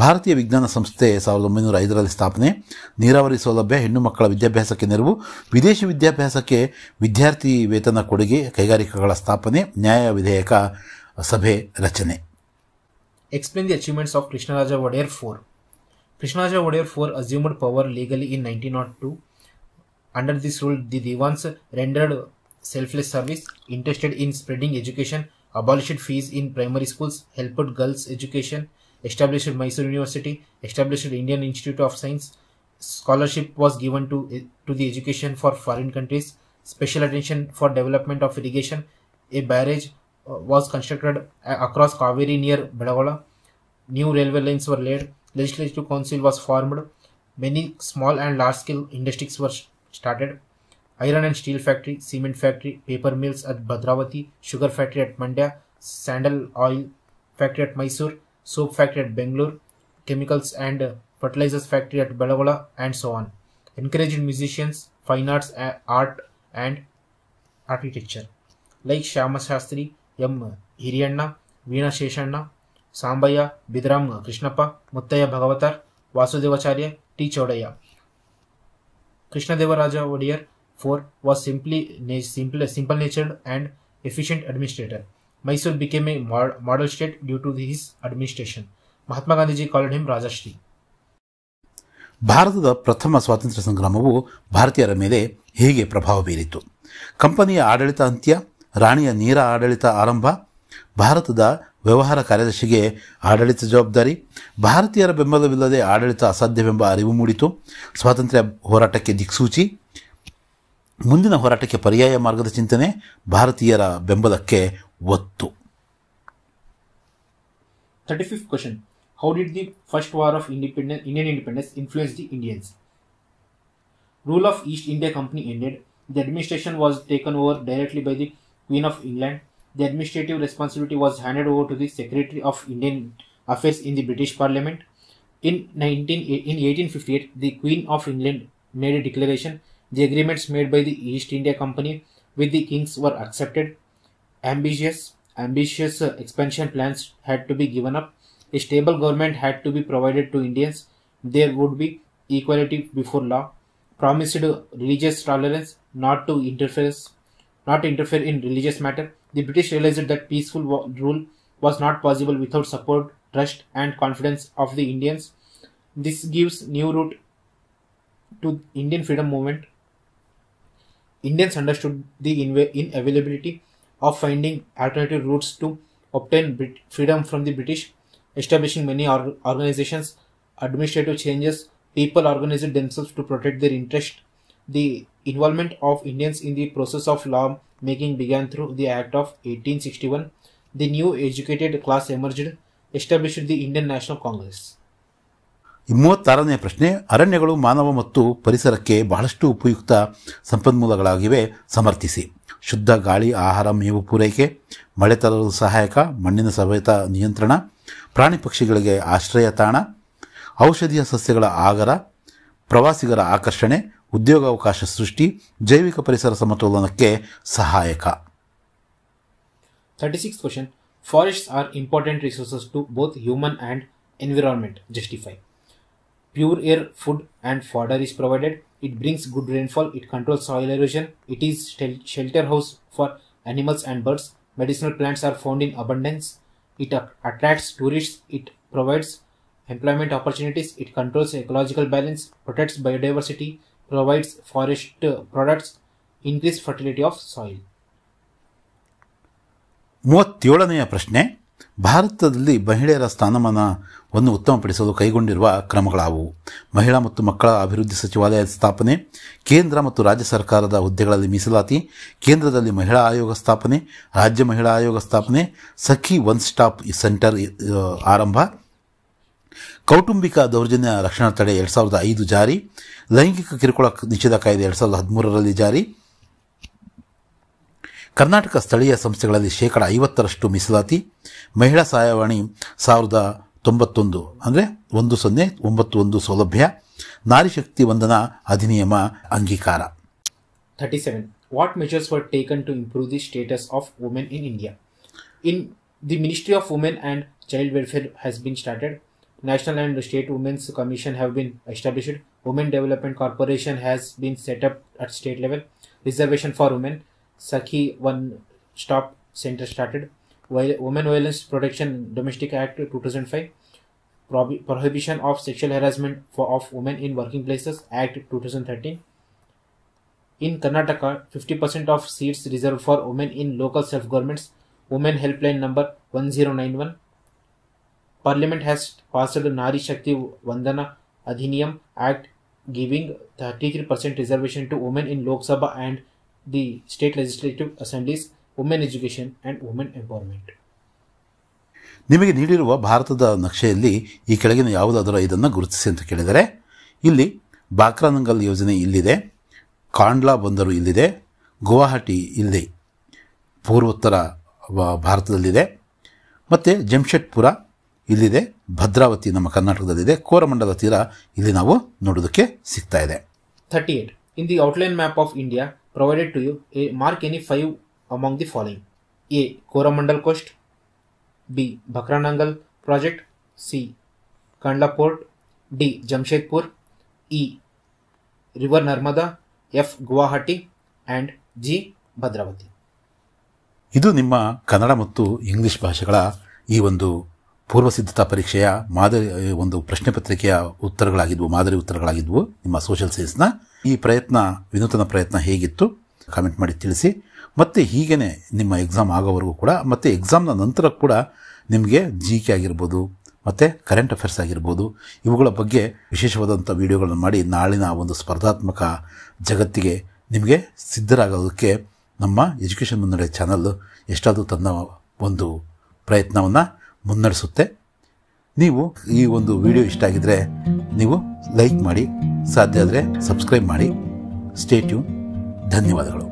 ಭಾರತೀಯ ವಿಜ್ಞಾನ ಸಂಸ್ಥೆ 1905ರಲ್ಲಿ ಸ್ಥಾಪನೆ, ನೀರಾವರಿ ಸೌಲಭ್ಯ, ಹೆಣ್ಣು ಮಕ್ಕಳ ವಿದ್ಯಾಭ್ಯಾಸಕ್ಕೆ ನೆರವು, ವಿದೇಶಿ ವಿದ್ಯಾಭ್ಯಾಸಕ್ಕೆ ವಿದ್ಯಾರ್ಥಿ ವೇತನ ಕೊಡುಗೆ, ಕೈಗಾರಿಕೆಗಳ ಸ್ಥಾಪನೆ, ನ್ಯಾಯ ವಿಧೇಯಕ ಸಭೆ ರಚನೆ.
Explain the achievements of Krishnaraja Wodeyar IV. Krishnaraja Wodeyar IV assumed power legally in 1902. Under this rule, the Diwans rendered selfless service, interested in spreading education, abolished fees in primary schools, helped girls' education, established Mysore University, established Indian Institute of Science. Scholarship was given to the education for foreign countries. Special attention for development of irrigation. A barrage was constructed across Kaveri near Bedagala. New railway lines were laid. Legislative council was formed. Many small and large scale industries were started. iron and steel factory, cement factory, paper mills at Bhadravati, sugar factory at Mandya, sandal oil factory at Mysore, soap factory at Bangalore, chemicals and fertilizers factory at Belagola, and so on. Encouraged musicians, fine arts, art and architecture like Shyama Shastri, M. Hiriyanna, Veena Sheshanna, Sambaya, Bidram Krishnappa, Muttaya Bhagavatar, Vasudevacharya, T. Chodaya. Krishnadevaraja Wadiyar IV was simple-natured and efficient administrator. Mysore became a model state due to his administration. Mahatma Gandhiji called him Rajashri.
ಭಾರತದ ಪ್ರಥಮ ಸ್ವಾತಂತ್ರ್ಯ ಸಂಗ್ರಾಮವು ಭಾರತೀಯರ ಮೇಲೆ ಹೇಗೆ ಪ್ರಭಾವ ಬೀರಿತು? ಕಂಪನಿಯ ಆಡಳಿತ ಅಂತ್ಯ, ರಾಣಿಯ ನೇರ ಆಡಳಿತ ಆರಂಭ, ಭಾರತದ ವ್ಯವಹಾರ ಕಾರ್ಯದರ್ಶಿಗೆ ಆಡಳಿತ ಜವಾಬ್ದಾರಿ, ಭಾರತೀಯರ ಬೆಂಬಲವಿಲ್ಲದೆ ಆಡಳಿತ ಅಸಾಧ್ಯವೆಂಬ ಅರಿವು ಮೂಡಿತು, ಸ್ವಾತಂತ್ರ್ಯ ಹೋರಾಟಕ್ಕೆ ದಿಕ್ಸೂಚಿ, ಮುಂದಿನ ಹೋರಾಟಕ್ಕೆ ಪರ್ಯಾಯ ಮಾರ್ಗದ ಚಿಂತನೆ, ಭಾರತೀಯರ ಬೆಂಬಲಕ್ಕೆ ಒತ್ತು.
35th question. How did the first war of Indian independence influence the Indians? Rule of East India Company ended. The administration was taken over directly by the Queen of England. The administrative responsibility was handed over to the Secretary of Indian Affairs in the British Parliament. In 1858, the Queen of England made a declaration. The agreements made by the East India Company with the kings were accepted. Ambitious expansion plans had to be given up. A stable government had to be provided to Indians. There would be equality before law. Promised religious tolerance, not to interfere in religious matter. The British realized that peaceful rule was not possible without support, trust, and confidence of the Indians. This gives new root to Indian freedom movement. Indians understood the inevitability of finding alternative routes to obtain freedom from the British. Establishing many organizations, administrative changes, people organized themselves to protect their interest. The involvement of Indians in the process of law making began through the Act of 1861. The new educated class emerged, established the Indian National Congress.
36ನೇ ಪ್ರಶ್ನೆ. ಅರಣ್ಯಗಳು ಮಾನವ ಮತ್ತು ಪರಿಸರಕ್ಕೆ ಬಹಳಷ್ಟು ಉಪಯುಕ್ತ ಸಂಪನ್ಮೂಲಗಳಾಗಿವೆ, ಸಮರ್ಥಿಸಿ. ಶುದ್ಧ ಗಾಳಿ, ಆಹಾರ, ಮೇವು ಪೂರೈಕೆ, ಮಳೆ ತರಲು ಸಹಾಯಕ, ಮಣ್ಣಿನ ಸವೆತ ನಿಯಂತ್ರಣ, ಪ್ರಾಣಿ ಪಕ್ಷಿಗಳಿಗೆ ಆಶ್ರಯ ತಾಣ, ಔಷಧೀಯ ಸಸ್ಯಗಳ ಆಗರ, ಪ್ರವಾಸಿಗರ ಆಕರ್ಷಣೆ, ಉದ್ಯೋಗಾವಕಾಶ ಸೃಷ್ಟಿ, ಜೈವಿಕ ಪರಿಸರ ಸಮತೋಲನಕ್ಕೆ ಸಹಾಯಕ.
36th question. Forests are important resources to both human and environment. Justify. Pure air, food and fodder is provided. It brings good rainfall. It controls soil erosion. It is shelter house for animals and birds. Medicinal plants are found in abundance. It attracts tourists. It provides employment opportunities. It controls ecological balance, protects biodiversity, provides forest products, increase fertility of soil.
37ನೆಯ ಪ್ರಶ್ನೆ. ಭಾರತದಲ್ಲಿ ಮಹಿಳೆಯರ ಸ್ಥಾನಮಾನವನ್ನು ಉತ್ತಮಪಡಿಸಲು ಕೈಗೊಂಡಿರುವ ಕ್ರಮಗಳಾವುವು? ಮಹಿಳಾ ಮತ್ತು ಮಕ್ಕಳ ಅಭಿವೃದ್ಧಿ ಸಚಿವಾಲಯದ ಸ್ಥಾಪನೆ, ಕೇಂದ್ರ ಮತ್ತು ರಾಜ್ಯ ಸರ್ಕಾರದ ಹುದ್ದೆಗಳಲ್ಲಿ ಮೀಸಲಾತಿ, ಕೇಂದ್ರದಲ್ಲಿ ಮಹಿಳಾ ಆಯೋಗ ಸ್ಥಾಪನೆ, ರಾಜ್ಯ ಮಹಿಳಾ ಆಯೋಗ ಸ್ಥಾಪನೆ, ಸಖಿ ಒನ್ ಸ್ಟಾಪ್ ಸೆಂಟರ್ ಆರಂಭ, ಕೌಟುಂಬಿಕ ದೌರ್ಜನ್ಯ ರಕ್ಷಣಾ ತಡೆ 2005 ಜಾರಿ, ಲೈಂಗಿಕ ಕಿರುಕುಳ ನಿಷೇಧ ಕಾಯ್ದೆ 2013ರಲ್ಲಿ ಜಾರಿ, ಕರ್ನಾಟಕ ಸ್ಥಳೀಯ ಸಂಸ್ಥೆಗಳಲ್ಲಿ 50% ಮೀಸಲಾತಿ, ಮಹಿಳಾ ಸಹಾಯವಾಣಿ 1091 ಅಂದರೆ 1091 ಸೌಲಭ್ಯ, ನಾರಿ ಶಕ್ತಿ ವಂದನಾ ಅಧಿನಿಯಮ ಅಂಗೀಕಾರ.
37. What measures were taken to improve the status of women in India? In the Ministry of Women and Child Welfare has been started. National and State Women's Commission have been established. Women Development Corporation has been set up at state level. Reservation for women. Sakhi One Stop Center started. Women Violence Protection Domestic Act 2005. Prohibition of Sexual Harassment of Women in Working Places Act 2013. In Karnataka, 50% of seats reserved for women in local self-governments. Women Helpline number 1091. Parliament has passed the Nari Shakti Vandana Adhiniyam Act giving 33% reservation to women in Lok Sabha and the state legislative assemblies, women education and women empowerment.
ನಿಮಗೆ ನೀಡಿರುವ ಭಾರತದ ನಕ್ಷೆಯಲ್ಲಿ ಈ ಕೆಳಗಿನ ಯಾವುದಾದರೂ ಇದನ್ನು ಗುರುತಿಸಿ ಅಂತ ಕೇಳಿದರೆ, ಇಲ್ಲಿ ಬಾಕ್ರಾನಂಗಲ್ ಯೋಜನೆ ಇಲ್ಲಿದೆ, ಕಾಂಡ್ಲಾ ಬಂದರು ಇಲ್ಲಿದೆ, ಗುವಾಹಟಿ ಇಲ್ಲಿ ಪೂರ್ವೋತ್ತರ ಭಾರತದಲ್ಲಿದೆ, ಮತ್ತು ಜಮ್ಶೆಡ್ಪುರ ಇಲ್ಲಿದೆ, ಭದ್ರಾವತಿ ನಮ್ಮ ಕರ್ನಾಟಕದಲ್ಲಿದೆ, ಕೋರಮಂಡಲ ತೀರ ಇಲ್ಲಿ ನಾವು ನೋಡೋದಕ್ಕೆ ಸಿಗ್ತಾ ಇದೆ.
38. In the outline map of India provided to you, mark any 5 among the following. A. Coromandel Coast. B. Bhakranangal Project. C. Kandla Port. D. Jamshedpur. E. River Narmada. F. Guwahati. And G. Bhadravati.
ಇದು ನಿಮ್ಮ ಕನ್ನಡ ಮತ್ತು English ಭಾಷೆಗಳ ಈ ಒಂದು ಪೂರ್ವಸಿದ್ಧತಾ ಪರೀಕ್ಷೆಯ ಮಾದರಿ ಒಂದು ಪ್ರಶ್ನೆ ಪತ್ರಿಕೆಯ ಉತ್ತರಗಳಾಗಿದ್ವು, ಮಾದರಿ ಉತ್ತರಗಳಾಗಿದ್ವು ನಿಮ್ಮ ಸೋಷಿಯಲ್ ಸೈನ್ಸ್ನ. ಈ ಪ್ರಯತ್ನ, ವಿನೂತನ ಪ್ರಯತ್ನ ಹೇಗಿತ್ತು ಕಾಮೆಂಟ್ ಮಾಡಿ ತಿಳಿಸಿ. ಮತ್ತು ಹೀಗೇ ನಿಮ್ಮ ಎಕ್ಸಾಮ್ ಆಗೋವರೆಗೂ ಕೂಡ, ಮತ್ತು ಎಕ್ಸಾಮ್ನ ನಂತರ ಕೂಡ ನಿಮಗೆ GK ಆಗಿರ್ಬೋದು ಮತ್ತು ಕರೆಂಟ್ ಅಫೇರ್ಸ್ ಆಗಿರ್ಬೋದು, ಇವುಗಳ ಬಗ್ಗೆ ವಿಶೇಷವಾದಂಥ ವಿಡಿಯೋಗಳನ್ನು ಮಾಡಿ ನಾಳಿನ ಒಂದು ಸ್ಪರ್ಧಾತ್ಮಕ ಜಗತ್ತಿಗೆ ನಿಮಗೆ ಸಿದ್ಧರಾಗೋದಕ್ಕೆ ನಮ್ಮ ಎಜುಕೇಷನ್ ಮುನ್ನಡೆ ಚಾನಲ್ ಎಷ್ಟಾದರೂ ತನ್ನ ಒಂದು ಪ್ರಯತ್ನವನ್ನು ಮುನ್ನಡೆಸುತ್ತೆ. ನೀವು ಈ ಒಂದು ವಿಡಿಯೋ ಇಷ್ಟ ಆಗಿದ್ದರೆ ನೀವು ಲೈಕ್ ಮಾಡಿ, ಸಾಧ್ಯ ಆದರೆ ಸಬ್ಸ್ಕ್ರೈಬ್ ಮಾಡಿ. Stay tune. ಧನ್ಯವಾದಗಳು.